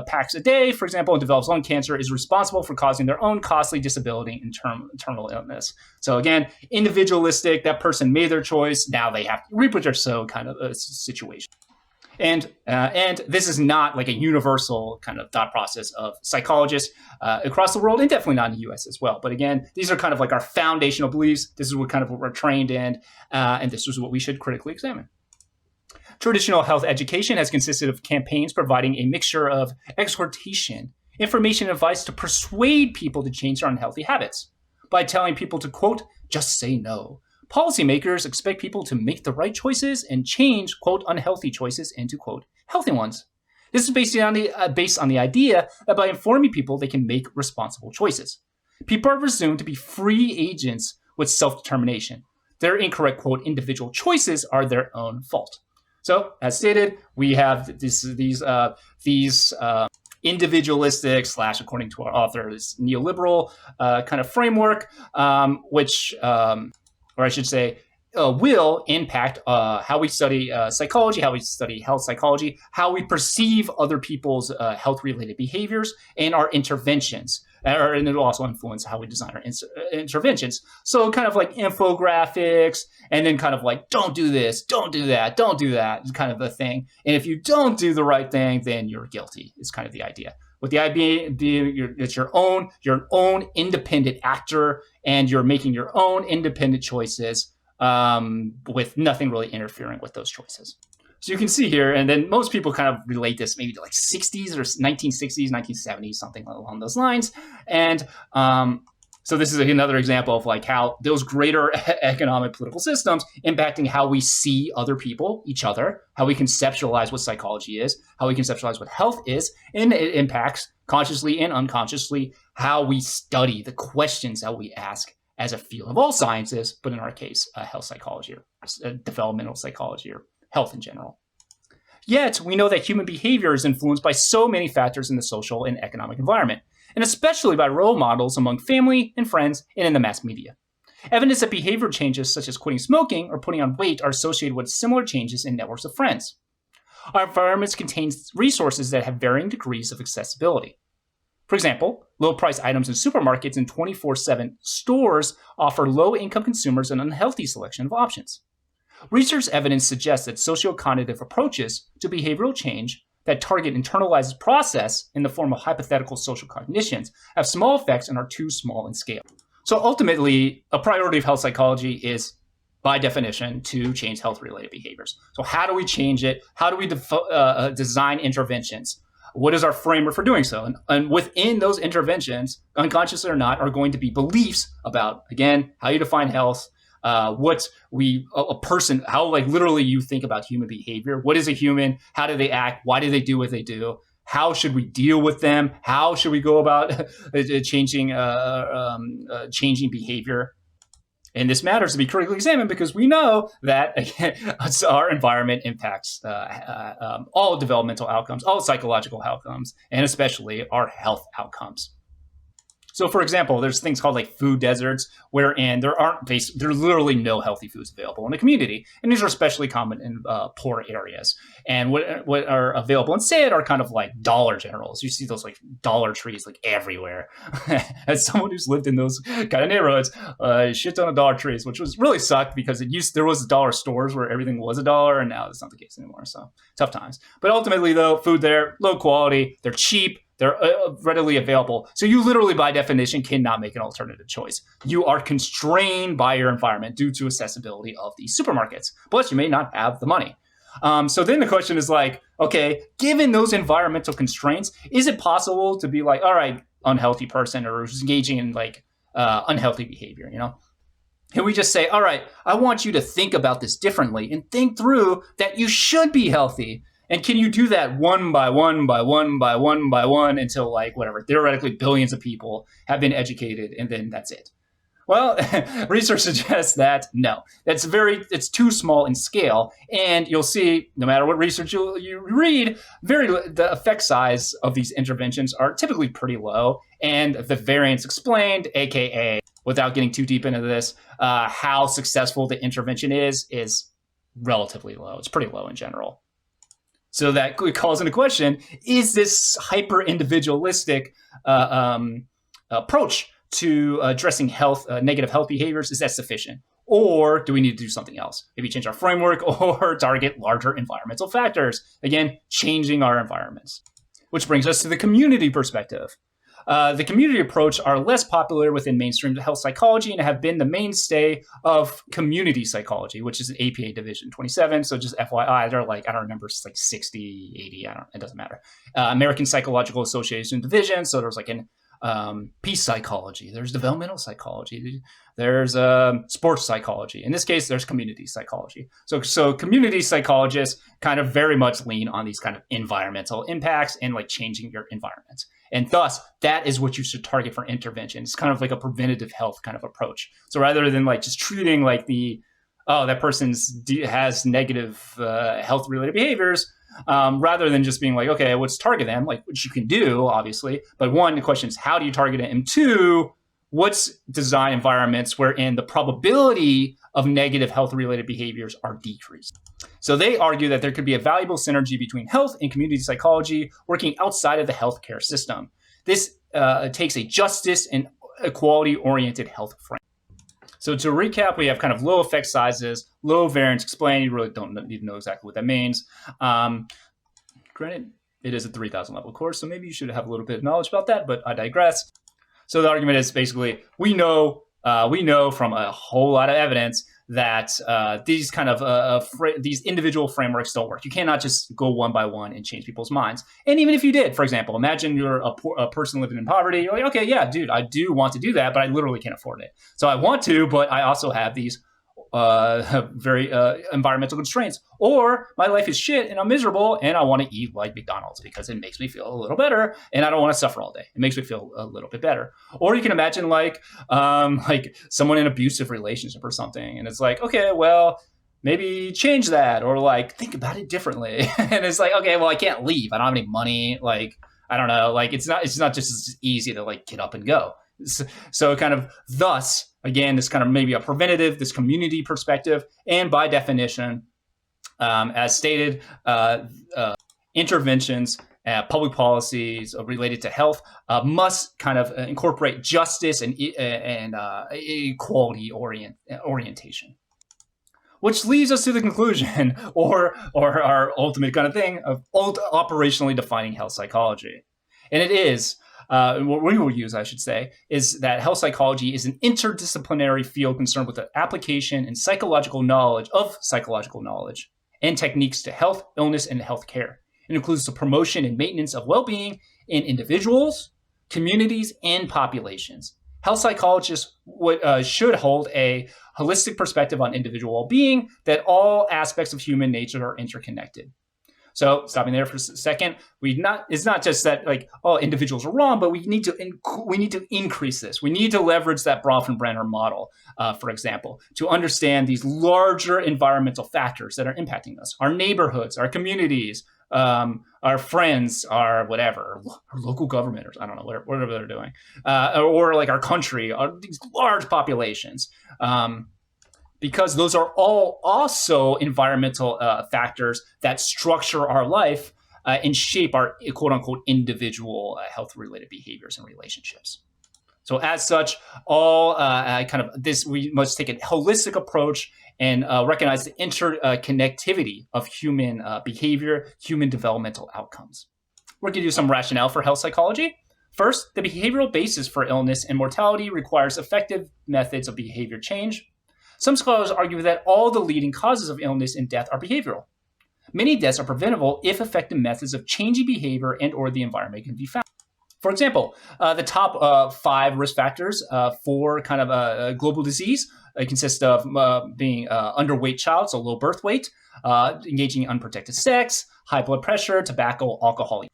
A: packs a day, for example, and develops lung cancer is responsible for causing their own costly disability and terminal illness. So again, individualistic, that person made their choice, now they have to reap what they sow kind of a situation. And this is not like a universal kind of thought process of psychologists across the world, and definitely not in the U.S. as well. But again, these are kind of like our foundational beliefs. This is what we're trained in, and this is what we should critically examine. Traditional health education has consisted of campaigns providing a mixture of exhortation, information, and advice to persuade people to change their unhealthy habits by telling people to, quote, just say no. Policymakers expect people to make the right choices and change, quote, unhealthy choices into, quote, healthy ones. This is based on the idea that by informing people, they can make responsible choices. People are presumed to be free agents with self-determination. Their incorrect, quote, individual choices are their own fault. So, as stated, we have these individualistic / according to our author, this neoliberal kind of framework, which, or I should say, will impact how we study psychology, how we study health psychology, how we perceive other people's health-related behaviors, and our interventions. And it will also influence how we design our interventions. So kind of like infographics, and then kind of like, don't do this, don't do that, don't do that, kind of a thing. And if you don't do the right thing, then you're guilty, is kind of the idea. With the idea being it's your own independent actor, and you're making your own independent choices with nothing really interfering with those choices. So you can see here, and then most people kind of relate this maybe to like 60s or 1960s, 1970s, something along those lines. And so this is another example of like how those greater economic political systems impacting how we see other people, each other, how we conceptualize what psychology is, how we conceptualize what health is, and it impacts consciously and unconsciously how we study the questions that we ask as a field of all sciences, but in our case, health psychology or developmental psychology or health in general. Yet, we know that human behavior is influenced by so many factors in the social and economic environment, and especially by role models among family and friends and in the mass media. Evidence that behavior changes such as quitting smoking or putting on weight are associated with similar changes in networks of friends. Our environments contain resources that have varying degrees of accessibility. For example, low-priced items in supermarkets and 24/7 stores offer low-income consumers an unhealthy selection of options. Research evidence suggests that socio-cognitive approaches to behavioral change that target internalized process in the form of hypothetical social cognitions have small effects and are too small in scale. So ultimately, a priority of health psychology is, by definition, to change health-related behaviors. So how do we change it? How do we design interventions? What is our framework for doing so? And within those interventions, unconsciously or not, are going to be beliefs about, again, how you define health, how literally you think about human behavior. What is a human? How do they act? Why do they do what they do? How should we deal with them? How should we go about changing behavior? And this matters to be critically examined because we know that, again, our environment impacts all developmental outcomes, all psychological outcomes, and especially our health outcomes. So, for example, there's things called like food deserts, wherein there's literally no healthy foods available in a community, and these are especially common in poor areas. And what are available instead are kind of like Dollar Generals. You see those like dollar trees like everywhere. As someone who's lived in those kind of neighborhoods, shit ton of dollar trees, which was really sucked because there was dollar stores where everything was $1, and now that's not the case anymore. So tough times. But ultimately, though, food there, low quality, they're cheap. They're readily available. So you literally, by definition, cannot make an alternative choice. You are constrained by your environment due to accessibility of these supermarkets. Plus, you may not have the money. So then the question is like, okay, given those environmental constraints, is it possible to be like, all right, unhealthy person or who's engaging in like unhealthy behavior, you know? Can we just say, all right, I want you to think about this differently and think through that you should be healthy. And can you do that one by one until like whatever, theoretically billions of people have been educated and then that's it? Well, research suggests that no, it's too small in scale. And you'll see, no matter what research you read, the effect size of these interventions are typically pretty low. And the variance explained, AKA, without getting too deep into this, how successful the intervention is relatively low. It's pretty low in general. So that calls into question, is this hyper-individualistic approach to addressing negative health behaviors, is that sufficient? Or do we need to do something else? Maybe change our framework or target larger environmental factors. Again, changing our environments. Which brings us to the community perspective. The community approach are less popular within mainstream health psychology and have been the mainstay of community psychology, which is an APA division 27. So just FYI, they're like, I don't remember, it's like 60, 80, it doesn't matter. American Psychological Association division. So there's like an peace psychology, there's developmental psychology, there's sports psychology. In this case, there's community psychology. So community psychologists kind of very much lean on these kind of environmental impacts and like changing your environment. And thus, that is what you should target for intervention. It's kind of like a preventative health kind of approach. So rather than like just treating like that person has negative health-related behaviors, rather than just being like, okay, let's target them, like which you can do, obviously. But one, the question is, how do you target it? And two, what's design environments wherein the probability of negative health-related behaviors are decreased? So they argue that there could be a valuable synergy between health and community psychology working outside of the healthcare system. This takes a justice and equality-oriented health framework. So to recap, we have kind of low effect sizes, low variance explained. You really don't need to know exactly what that means. Granted, it is a 3,000 level course, so maybe you should have a little bit of knowledge about that, but I digress. So the argument is basically, we know from a whole lot of evidence that these kind of these individual frameworks don't work. You cannot just go one by one and change people's minds. And even if you did, for example, imagine you're a person living in poverty. You're like, okay, yeah, dude, I do want to do that, but I literally can't afford it. So I want to, but I also have these very environmental constraints. Or my life is shit and I'm miserable and I want to eat like McDonald's because it makes me feel a little better and I don't want to suffer all day. It makes me feel a little bit better. Or you can imagine like someone in an abusive relationship or something. And it's like, okay, well, maybe change that, or like think about it differently. And it's like, okay, well, I can't leave. I don't have any money. Like, I don't know. Like, it's not just as easy to like get up and go. So kind of thus, again, this kind of maybe a preventative, this community perspective, and by definition, as stated, interventions, public policies related to health must kind of incorporate justice and equality orientation. Which leads us to the conclusion, or our ultimate kind of thing of operationally defining health psychology. And it is, what we will use, I should say, is that health psychology is an interdisciplinary field concerned with the application and psychological knowledge and techniques to health, illness, and healthcare. It includes the promotion and maintenance of well-being in individuals, communities, and populations. Health psychologists should hold a holistic perspective on individual well-being, that all aspects of human nature are interconnected. So, stopping there for a second, it's not just that like all individuals are wrong, but we need to increase this. We need to leverage that Bronfenbrenner model, for example, to understand these larger environmental factors that are impacting us: our neighborhoods, our communities, our friends, our whatever, our local government, or I don't know, whatever they're doing, or like our country, these large populations, because those are all also environmental factors that structure our life and shape our quote unquote individual health-related behaviors and relationships. So as such, all we must take a holistic approach and recognize the interconnectivity of human behavior, human developmental outcomes. We're going to do some rationale for health psychology. First, the behavioral basis for illness and mortality requires effective methods of behavior change. Some scholars argue that all the leading causes of illness and death are behavioral. Many deaths are preventable if effective methods of changing behavior and or the environment can be found. For example, the top 5 risk factors for kind of a global disease consist of being underweight child, so low birth weight, engaging in unprotected sex, high blood pressure, tobacco, alcohol.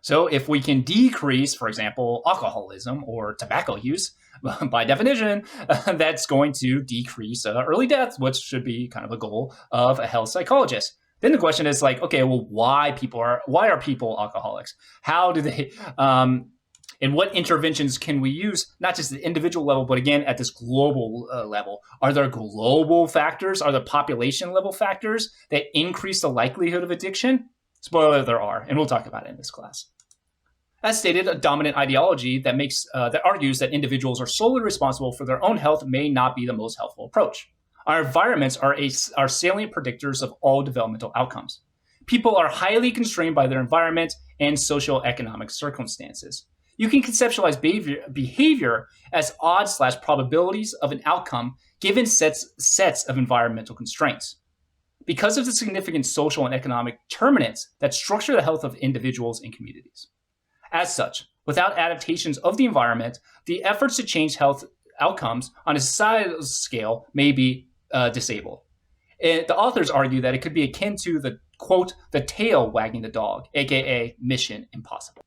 A: So if we can decrease, for example, alcoholism or tobacco use, by definition, that's going to decrease early death, which should be kind of a goal of a health psychologist. Then the question is like, okay, well, why are people alcoholics? How do they, and what interventions can we use, not just at the individual level, but again, at this global level? Are there global factors? Are there population level factors that increase the likelihood of addiction? Spoiler, there are, and we'll talk about it in this class. As stated, a dominant ideology that argues that individuals are solely responsible for their own health may not be the most helpful approach. Our environments are salient predictors of all developmental outcomes. People are highly constrained by their environment and socioeconomic circumstances. You can conceptualize behavior as odds/probabilities of an outcome given sets of environmental constraints. Because of the significant social and economic determinants that structure the health of individuals and communities. As such, without adaptations of the environment, the efforts to change health outcomes on a societal scale may be disabled. The authors argue that it could be akin to the, quote, the tail wagging the dog, aka mission impossible.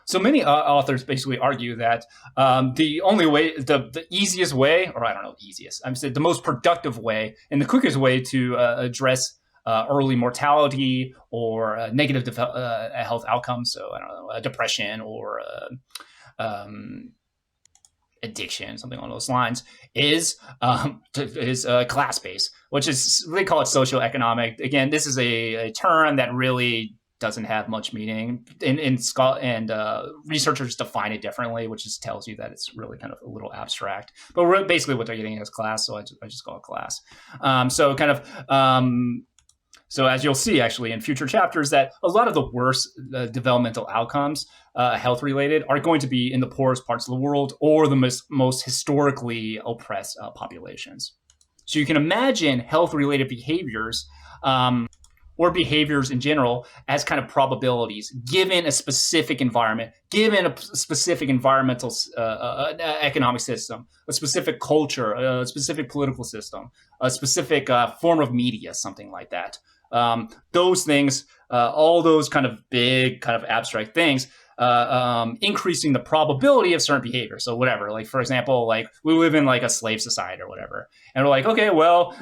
A: So many authors basically argue that the only way, the easiest way, or I don't know, easiest, I'm saying the most productive way and the quickest way to address early mortality or negative health outcomes, so I don't know, depression or addiction, something along those lines, is class-based, which is, they call it socioeconomic. Again, this is a term that really doesn't have much meaning, and researchers define it differently, which just tells you that it's really kind of a little abstract. But basically what they're getting is class, so I just call it class. So as you'll see, actually, in future chapters, that a lot of the worst developmental outcomes, health-related, are going to be in the poorest parts of the world or the most historically oppressed populations. So you can imagine health-related behaviors or behaviors in general as kind of probabilities, given a specific environment, given a specific environmental economic system, a specific culture, a specific political system, a specific form of media, something like that. Those things, all those kind of big, kind of abstract things, increasing the probability of certain behavior. So whatever, like for example, like we live in like a slave society or whatever, and we're like, okay, well,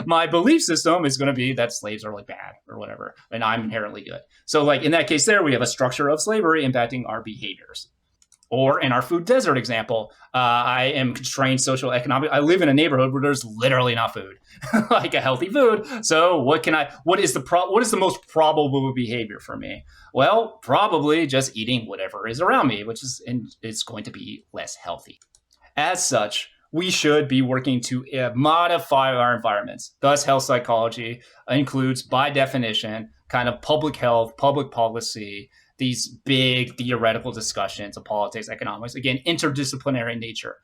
A: my belief system is going to be that slaves are like bad or whatever, and I'm inherently good. So like in that case, there we have a structure of slavery impacting our behaviors. Or in our food desert example, I am constrained social economic. I live in a neighborhood where there's literally not food, like a healthy food. So what is the most probable behavior for me? Well, probably just eating whatever is around me, which is it's going to be less healthy. As such, we should be working to modify our environments. Thus, health psychology includes, by definition, kind of public health, public policy, these big theoretical discussions of politics, economics, again, interdisciplinary nature.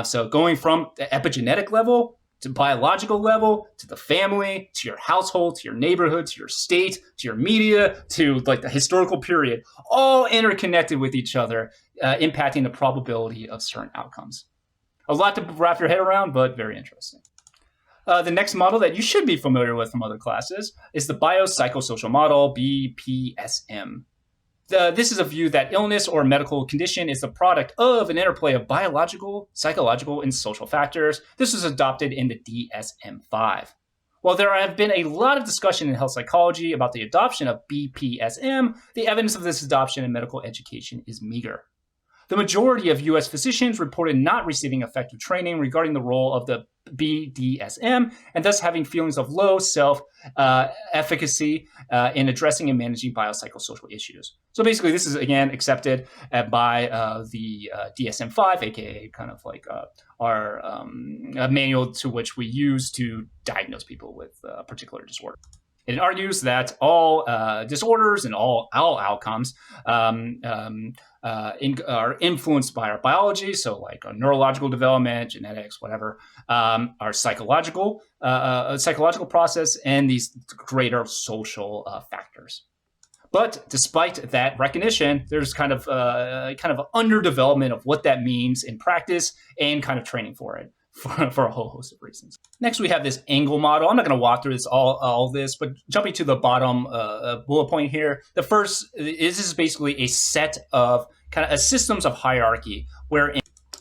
A: So going from the epigenetic level to biological level, to the family, to your household, to your neighborhood, to your state, to your media, to like the historical period, all interconnected with each other, impacting the probability of certain outcomes. A lot to wrap your head around, but very interesting. The next model that you should be familiar with from other classes is the Biopsychosocial model, BPSM. This is a view that illness or medical condition is the product of an interplay of biological, psychological, and social factors. This was adopted in the DSM-5. While there have been a lot of discussion in health psychology about the adoption of BPSM, the evidence of this adoption in medical education is meager. The majority of U.S. physicians reported not receiving effective training regarding the role of the BDSM and thus having feelings of low self-efficacy in addressing and managing biopsychosocial issues. So basically, this is, again, accepted by the DSM-5, aka kind of like our manual to which we use to diagnose people with a particular disorder. It argues that all disorders and all outcomes are influenced by our biology, so like our neurological development, genetics, whatever, our psychological process, and these greater social factors. But despite that recognition, there's kind of an underdevelopment of what that means in practice and kind of training for it. For a whole host of reasons. Next, we have this angle model. I'm not going to walk through this all this, but jumping to the bottom bullet point here, the first is basically a set of kind of a systems of hierarchy where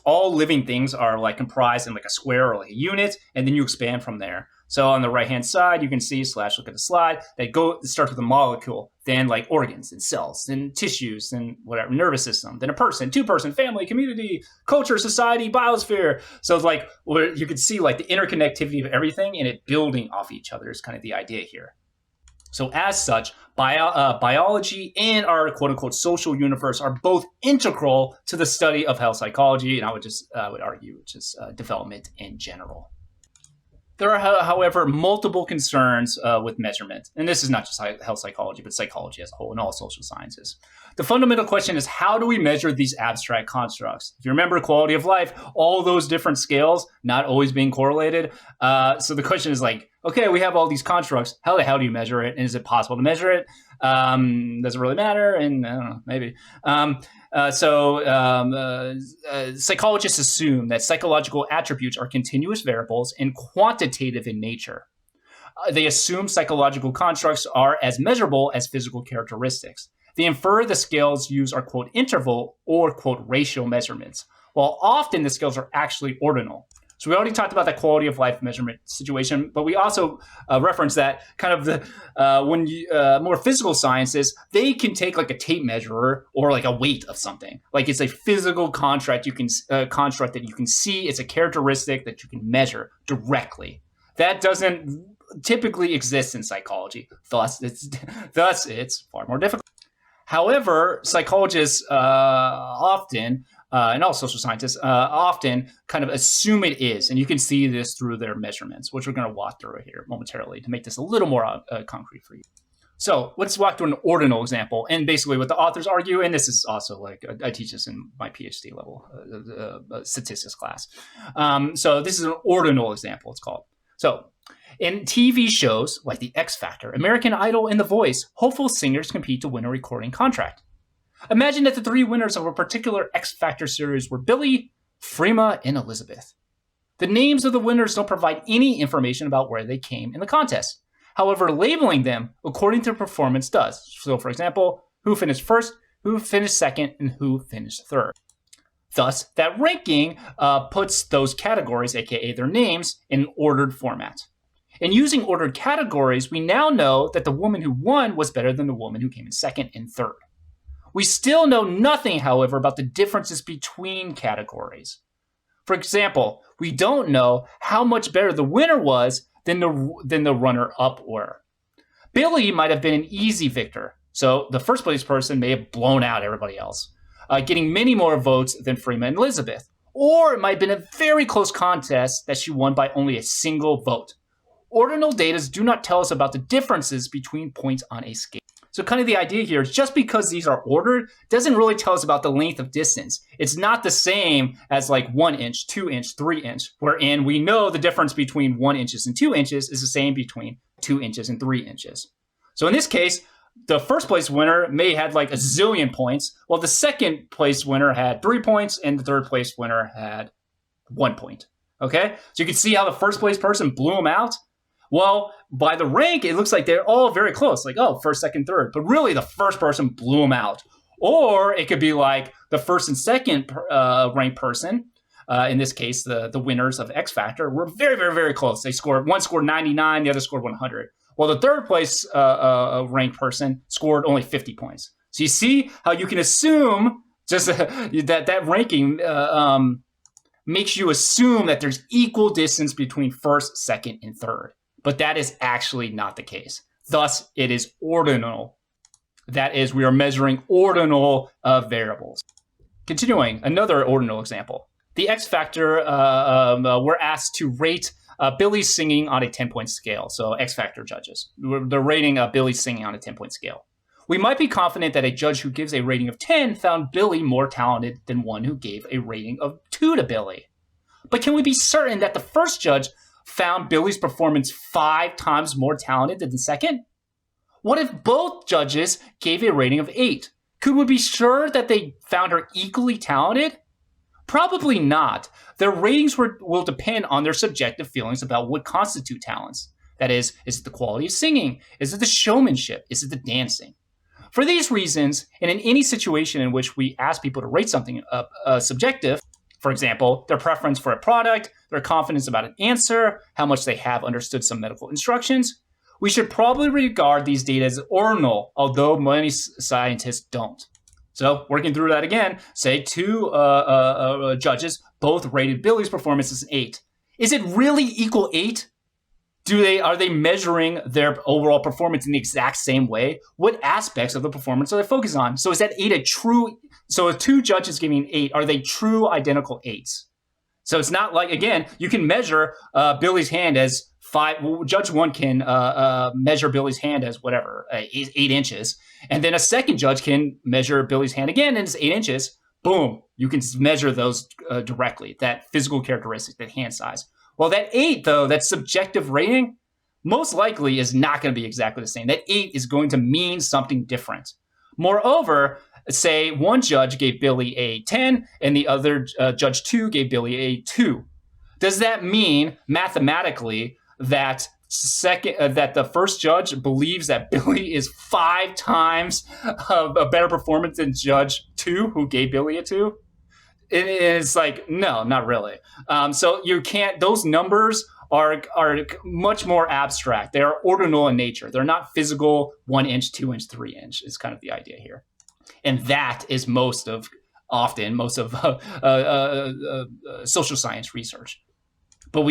A: all living things are like comprised in like a square or like a unit, and then you expand from there. So on the right-hand side, you can see / look at the slide, they start with a molecule, then like organs and cells, then tissues, then whatever, nervous system, then a person, two-person, family, community, culture, society, biosphere. So it's like where you can see like the interconnectivity of everything and it building off each other is kind of the idea here. So as such, biology and our quote-unquote social universe are both integral to the study of health psychology, and I would argue just development in general. There are, however, multiple concerns with measurement. And this is not just health psychology, but psychology as a whole and all social sciences. The fundamental question is, how do we measure these abstract constructs? If you remember quality of life, all those different scales not always being correlated. So the question is like, okay, we have all these constructs. How the hell do you measure it? And is it possible to measure it? Does it really matter? And I don't know, maybe. Psychologists assume that psychological attributes are continuous variables and quantitative in nature. They assume psychological constructs are as measurable as physical characteristics. They infer the scales use are, quote, interval or, quote, ratio measurements, while often the scales are actually ordinal. So we already talked about that quality of life measurement situation, but we also referenced that kind of the more physical sciences, they can take like a tape measure or like a weight of something. Like it's a physical construct construct that you can see. It's a characteristic that you can measure directly. That doesn't typically exist in psychology. Thus, it's far more difficult. However, psychologists often and all social scientists often kind of assume it is. And you can see this through their measurements, which we're going to walk through here momentarily to make this a little more concrete for you. So let's walk through an ordinal example. And basically what the authors argue, and this is also like, I teach this in my PhD level statistics class. So this is an ordinal example, it's called. So in TV shows like The X Factor, American Idol, and The Voice, hopeful singers compete to win a recording contract. Imagine that the three winners of a particular X Factor series were Billy, Freema, and Elizabeth. The names of the winners don't provide any information about where they came in the contest. However, labeling them according to performance does. So, for example, who finished first, who finished second, and who finished third. Thus, that ranking puts those categories, aka their names, in an ordered format. And using ordered categories, we now know that the woman who won was better than the woman who came in second and third. We still know nothing, however, about the differences between categories. For example, we don't know how much better the winner was than the runner-up were. Billy might have been an easy victor, so the first place person may have blown out everybody else, getting many more votes than Freema and Elizabeth. Or it might have been a very close contest that she won by only a single vote. Ordinal data do not tell us about the differences between points on a scale. So kind of the idea here is just because these are ordered doesn't really tell us about the length of distance. It's not the same as like 1 inch, 2 inch, 3 inch, wherein we know the difference between 1 inches and 2 inches is the same between 2 inches and 3 inches. So in this case, the first place winner may have had like a zillion points, while the second place winner had 3 points and the third place winner had 1 point. Okay, so you can see how the first place person blew them out. Well, by the rank, it looks like they're all very close, like, oh, first, second, third. But really, the first person blew them out. Or it could be like the first and second ranked person, in this case, the winners of X Factor, were very, very, very close. One scored 99, the other scored 100. Well, the third place ranked person scored only 50 points. So you see how you can assume just that ranking makes you assume that there's equal distance between first, second, and third. But that is actually not the case. Thus, it is ordinal. That is, we are measuring ordinal variables. Continuing, another ordinal example. The X Factor were asked to rate Billy's singing on a 10-point scale. So X Factor judges. They're rating Billy's singing on a 10-point scale. We might be confident that a judge who gives a rating of 10 found Billy more talented than one who gave a rating of 2 to Billy. But can we be certain that the first judge found Billy's performance 5 times more talented than the second? What if both judges gave a rating of 8? Could we be sure that they found her equally talented? Probably not. Their ratings will depend on their subjective feelings about what constitute talents. That is it the quality of singing? Is it the showmanship? Is it the dancing? For these reasons, and in any situation in which we ask people to rate something subjective, for example, their preference for a product, their confidence about an answer, how much they have understood some medical instructions, we should probably regard these data as ordinal, although many scientists don't. So working through that again, say 2 judges both rated Billy's performance as an 8. Is it really equal 8? Are they measuring their overall performance in the exact same way? What aspects of the performance are they focused on? So is that 8 a true? So if 2 judges giving 8, are they true identical 8s? So it's not like, again, you can measure Billy's hand as 5. Judge 1 can measure Billy's hand as whatever, 8 inches. And then a second judge can measure Billy's hand again and it's 8 inches. Boom. You can measure those directly, that physical characteristic, that hand size. Well, that 8, though, that subjective rating, most likely is not going to be exactly the same. That 8 is going to mean something different. Moreover, say one judge gave Billy a 10 and the other judge 2 gave Billy a 2. Does that mean mathematically that the first judge believes that Billy is 5 times a better performance than judge 2 who gave Billy a 2? It's like, no, not really. So you can't, those numbers are much more abstract. They are ordinal in nature. They're not physical 1 inch, 2 inch, 3 inch is kind of the idea here. And that is most of social science research. But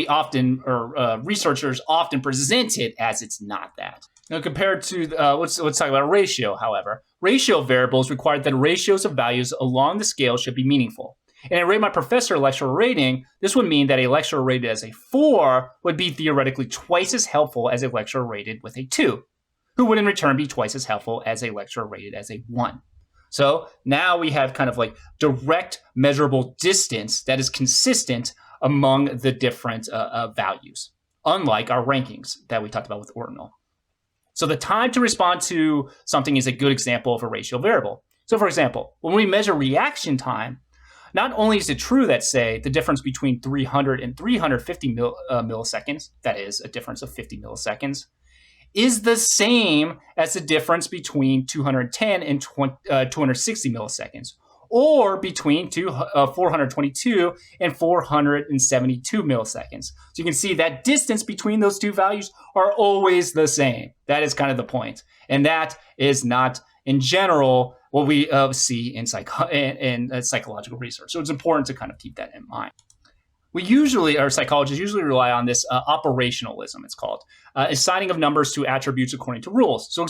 A: researchers often present it as it's not that. Now, compared to, let's talk about ratio, however. Ratio variables require that ratios of values along the scale should be meaningful. And I rate my professor lecturer rating, this would mean that a lecturer rated as a 4 would be theoretically twice as helpful as a lecturer rated with a 2, who would in return be twice as helpful as a lecturer rated as a 1. So now we have kind of like direct measurable distance that is consistent among the different values, unlike our rankings that we talked about with Ordinal. So the time to respond to something is a good example of a ratio variable. So for example, when we measure reaction time, not only is it true that, say, the difference between 300 and 350 milliseconds, that is a difference of 50 milliseconds, is the same as the difference between 210 and 260 milliseconds, or between 422 and 472 milliseconds. So you can see that distance between those two values are always the same. That is kind of the point. And that is not, in general, what we see in psychological research. So it's important to kind of keep that in mind. Our psychologists usually rely on this operationalism, it's called, assigning of numbers to attributes according to rules. So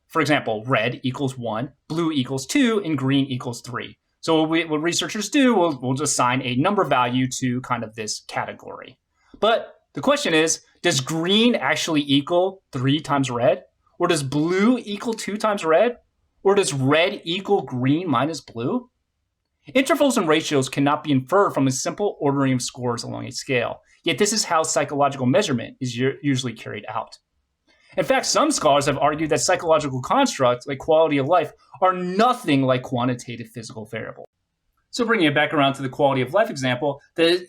A: for example, red equals 1, blue equals 2, and green equals 3. So what researchers do, we'll just assign a number value to kind of this category. But the question is, does green actually equal 3 times red? Or does blue equal 2 times red? Or does red equal green minus blue? Intervals and ratios cannot be inferred from a simple ordering of scores along a scale. Yet this is how psychological measurement is usually carried out. In fact, some scholars have argued that psychological constructs, like quality of life, are nothing like quantitative physical variables. So bringing it back around to the quality of life example, the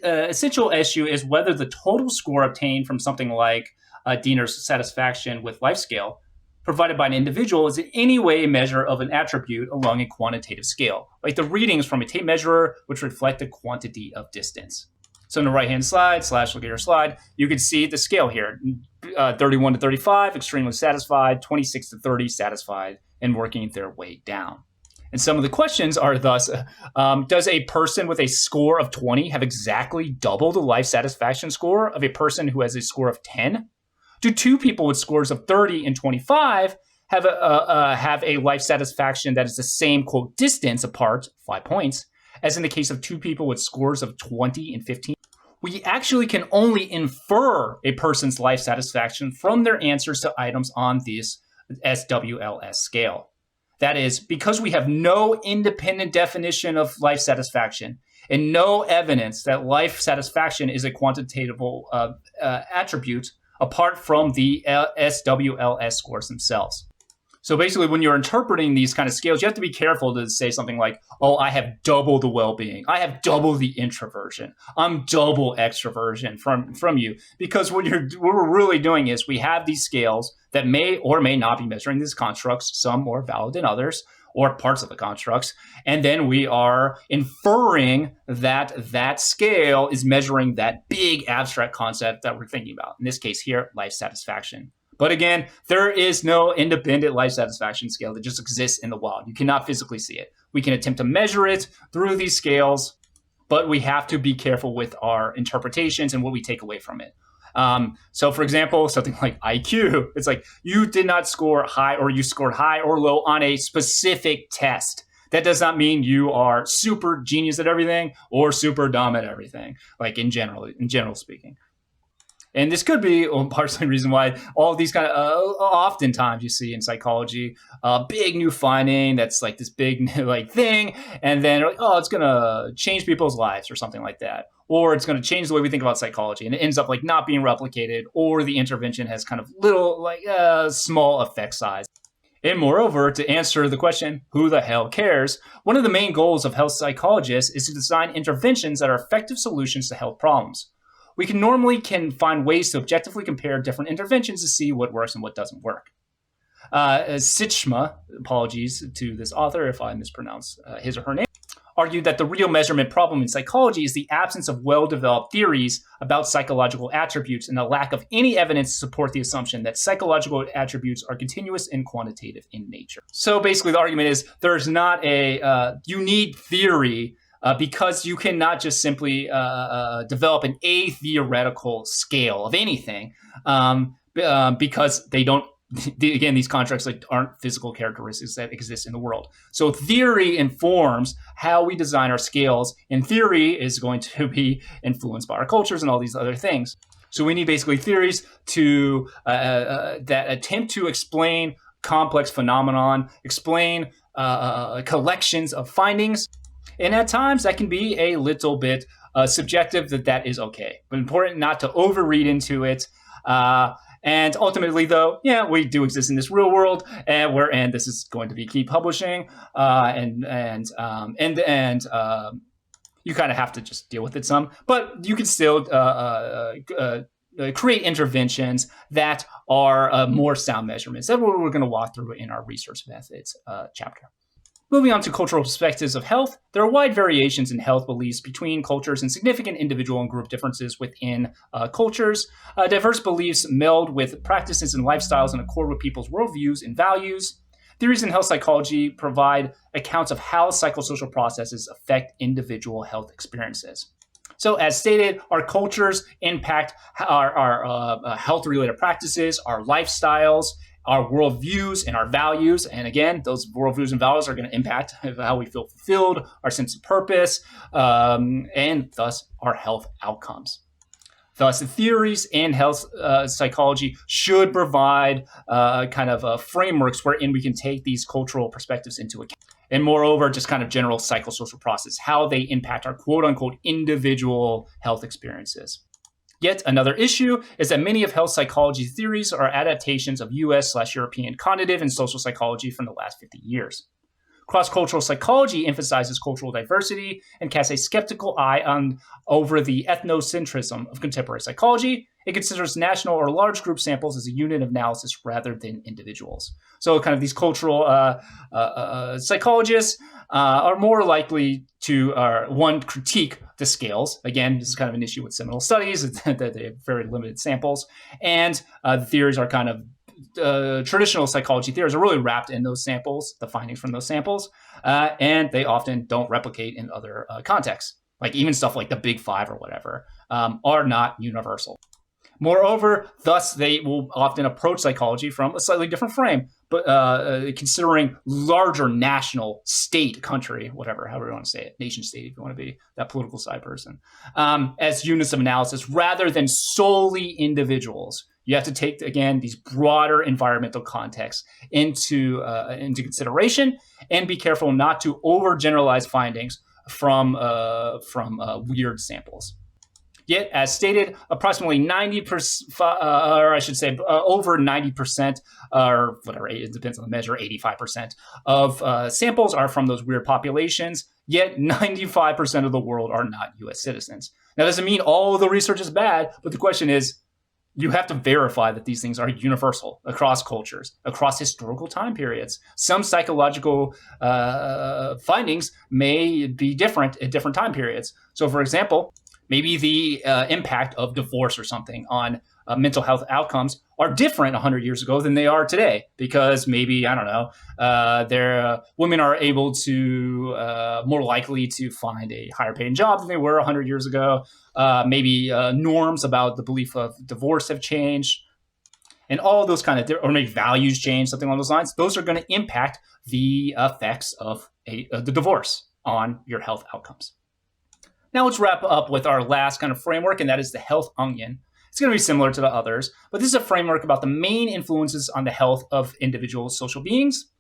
A: essential issue is whether the total score obtained from something like Diener's satisfaction with life scale provided by an individual is in any way a measure of an attribute along a quantitative scale, like the readings from a tape measure, which reflect the quantity of distance. So on the right-hand side, look at your slide, you can see the scale here, 31 to 35, extremely satisfied, 26 to 30, satisfied, and working their way down. And some of the questions are thus, does a person with a score of 20 have exactly double the life satisfaction score of a person who has a score of 10? Do two people with scores of 30 and 25 have a life satisfaction that is the same, quote, distance apart, 5 points, as in the case of two people with scores of 20 and 15? We actually can only infer a person's life satisfaction from their answers to items on this SWLS scale. That is, because we have no independent definition of life satisfaction and no evidence that life satisfaction is a quantitative attribute apart from the SWLS scores themselves. So basically, when you're interpreting these kind of scales, you have to be careful to say something like, oh, I have double the well-being. I have double the introversion. I'm double extroversion from you. Because what we're really doing is we have these scales that may or may not be measuring these constructs, some more valid than others, or parts of the constructs. And then we are inferring that that scale is measuring that big abstract concept that we're thinking about. In this case here, life satisfaction. But again, there is no independent life satisfaction scale that just exists in the wild. You cannot physically see it. We can attempt to measure it through these scales, but we have to be careful with our interpretations and what we take away from it. So for example, something like IQ, it's like you did not score high or you scored high or low on a specific test. That does not mean you are super genius at everything or super dumb at everything, like in general speaking. And this could be partially the reason why all of these kind of oftentimes you see in psychology a big new finding that's like this big like thing, and then like, oh, it's gonna change people's lives or something like that, or it's gonna change the way we think about psychology, and it ends up like not being replicated, or the intervention has kind of little like small effect size. And moreover, to answer the question, who the hell cares? One of the main goals of health psychologists is to design interventions that are effective solutions to health problems. We can find ways to objectively compare different interventions to see what works and what doesn't work. Sitchma, apologies to this author if I mispronounce his or her name, argued that the real measurement problem in psychology is the absence of well-developed theories about psychological attributes and the lack of any evidence to support the assumption that psychological attributes are continuous and quantitative in nature. So basically the argument is there's not you need theory because you cannot just simply develop an theoretical scale of anything because they don't, again, these constructs aren't physical characteristics that exist in the world. So theory informs how we design our scales, and theory is going to be influenced by our cultures and all these other things. So we need basically theories to that attempt to explain complex phenomenon, explain collections of findings. And at times that can be a little bit subjective, that is okay. But important not to overread into it. And ultimately, though, yeah, we do exist in this real world, and this is going to be keep publishing, and you kind of have to just deal with it some. But you can still create interventions that are more sound measurements. That's what we're going to walk through in our research methods chapter. Moving on to cultural perspectives of health, there are wide variations in health beliefs between cultures and significant individual and group differences within cultures. Diverse beliefs meld with practices and lifestyles in accord with people's worldviews and values. Theories in health psychology provide accounts of how psychosocial processes affect individual health experiences. So as stated, our cultures impact our health-related practices, our lifestyles, our worldviews, and our values. And again, those worldviews and values are going to impact how we feel fulfilled, our sense of purpose, and thus our health outcomes. Thus, the theories in health psychology should provide frameworks wherein we can take these cultural perspectives into account. And moreover, just kind of general psychosocial process, how they impact our quote-unquote individual health experiences. Yet another issue is that many of health psychology theories are adaptations of US/European cognitive and social psychology from the last 50 years. Cross-cultural psychology emphasizes cultural diversity and casts a skeptical eye over the ethnocentrism of contemporary psychology. It considers national or large group samples as a unit of analysis rather than individuals. So kind of these cultural psychologists are more likely to, one, critique the scales. Again, this is kind of an issue with seminal studies, that they have very limited samples. And the theories are kind of traditional psychology theories are really wrapped in those samples, the findings from those samples, and they often don't replicate in other contexts. Like even stuff like the Big Five or whatever are not universal. Moreover, thus they will often approach psychology from a slightly different frame, but considering larger national, state, country, whatever, however you want to say it, nation state if you want to be that political side person, as units of analysis rather than solely individuals. You have to take, again, these broader environmental contexts into consideration and be careful not to overgeneralize findings from weird samples. Yet, as stated, approximately 90%, or I should say over 90%, or whatever, it depends on the measure, 85% of samples are from those weird populations, yet 95% of the world are not US citizens. Now, that doesn't mean all of the research is bad, but the question is, you have to verify that these things are universal across cultures, across historical time periods. Some psychological findings may be different at different time periods. So, for example, maybe the impact of divorce or something on mental health outcomes are different 100 years ago than they are today, because maybe, I don't know, women are able to more likely to find a higher paying job than they were 100 years ago. Maybe norms about the belief of divorce have changed, and all of those kind of, or maybe values change, something along those lines. Those are going to impact the effects of the divorce on your health outcomes. Now let's wrap up with our last kind of framework, and that is the health onion. It's going to be similar to the others, but this is a framework about the main influences on the health of individual social beings.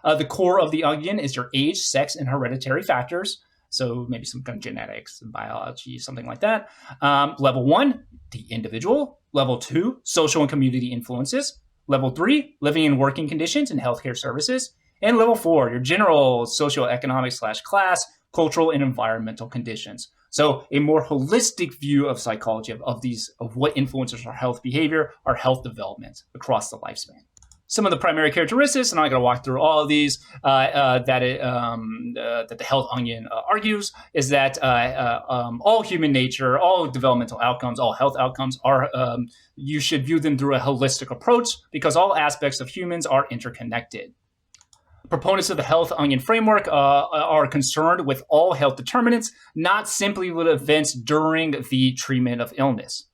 A: The core of the onion is your age, sex, and hereditary factors. So maybe some kind of genetics and biology, something like that. Level 1, the individual. Level 2, social and community influences. Level 3, living and working conditions and healthcare services. And level 4, your general socioeconomic / class, cultural, and environmental conditions. So a more holistic view of psychology of what influences our health behavior, our health development across the lifespan. Some of the primary characteristics, and I'm going to walk through all of these, that the health onion argues, is that all human nature, all developmental outcomes, all health outcomes are, you should view them through a holistic approach because all aspects of humans are interconnected. Proponents of the health onion framework are concerned with all health determinants, not simply with events during the treatment of illness.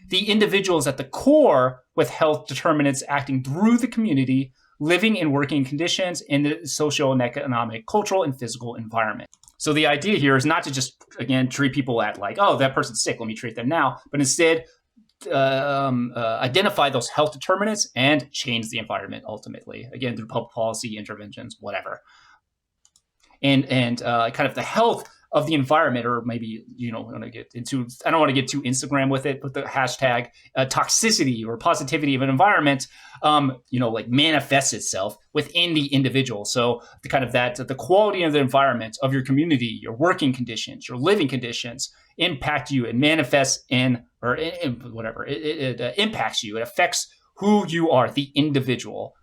A: The individual is at the core, with health determinants acting through the community, living and working conditions in the social and economic, cultural, and physical environment. So the idea here is not to just, again, treat people at like, oh, that person's sick, let me treat them now, but instead identify those health determinants and change the environment ultimately, again, through public policy, interventions, whatever. And kind of the health of the environment, or maybe, I don't want to get too Instagram with it, but the hashtag toxicity or positivity of an environment, like manifests itself within the individual. So the quality of the environment of your community, your working conditions, your living conditions impact you and manifest in or whatever. It impacts you. It affects who you are, the individual,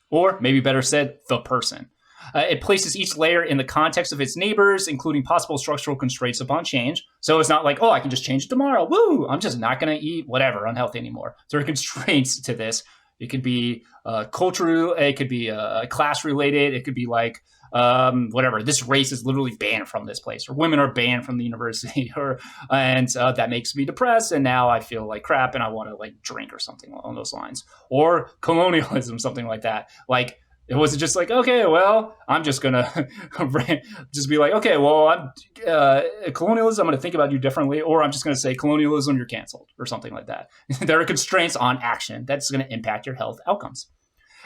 A: or maybe better said, the person. It places each layer in the context of its neighbors, including possible structural constraints upon change. So it's not like, oh, I can just change it tomorrow. Woo! I'm just not going to eat whatever unhealthy anymore. There are constraints to this. It could be cultural. It could be class related. It could be like whatever. This race is literally banned from this place, or women are banned from the university, and that makes me depressed. And now I feel like crap, and I want to like drink or something along those lines, or colonialism, something like that. Like, it wasn't just like, okay, well, I'm just going to just be like, okay, well, I'm colonialism, I'm going to think about you differently, or I'm just going to say colonialism, you're canceled, or something like that. There are constraints on action that's going to impact your health outcomes.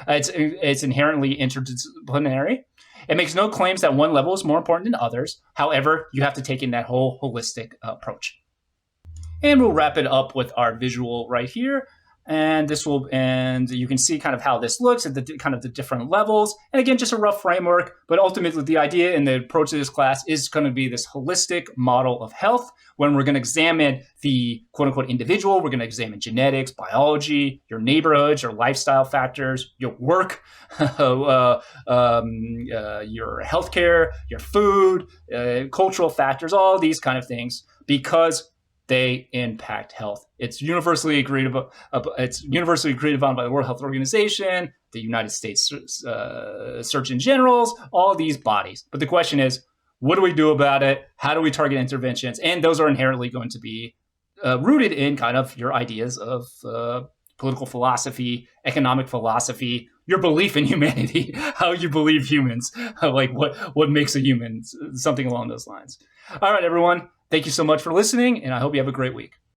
A: It's inherently interdisciplinary. It makes no claims that one level is more important than others. However, you have to take in that whole holistic approach. And we'll wrap it up with our visual right here. And you can see kind of how this looks at the kind of the different levels. And again, just a rough framework, but ultimately the idea and the approach to this class is going to be this holistic model of health when we're going to examine the quote unquote individual. We're going to examine genetics, biology, your neighborhoods, your lifestyle factors, your work, your healthcare, your food, cultural factors, all these kind of things, because they impact health. It's universally agreed upon. By the World Health Organization, the United States Surgeon Generals, all of these bodies. But the question is, what do we do about it? How do we target interventions? And those are inherently going to be rooted in kind of your ideas of political philosophy, economic philosophy, your belief in humanity, how you believe humans, like what makes a human, something along those lines. All right, everyone. Thank you so much for listening, and I hope you have a great week.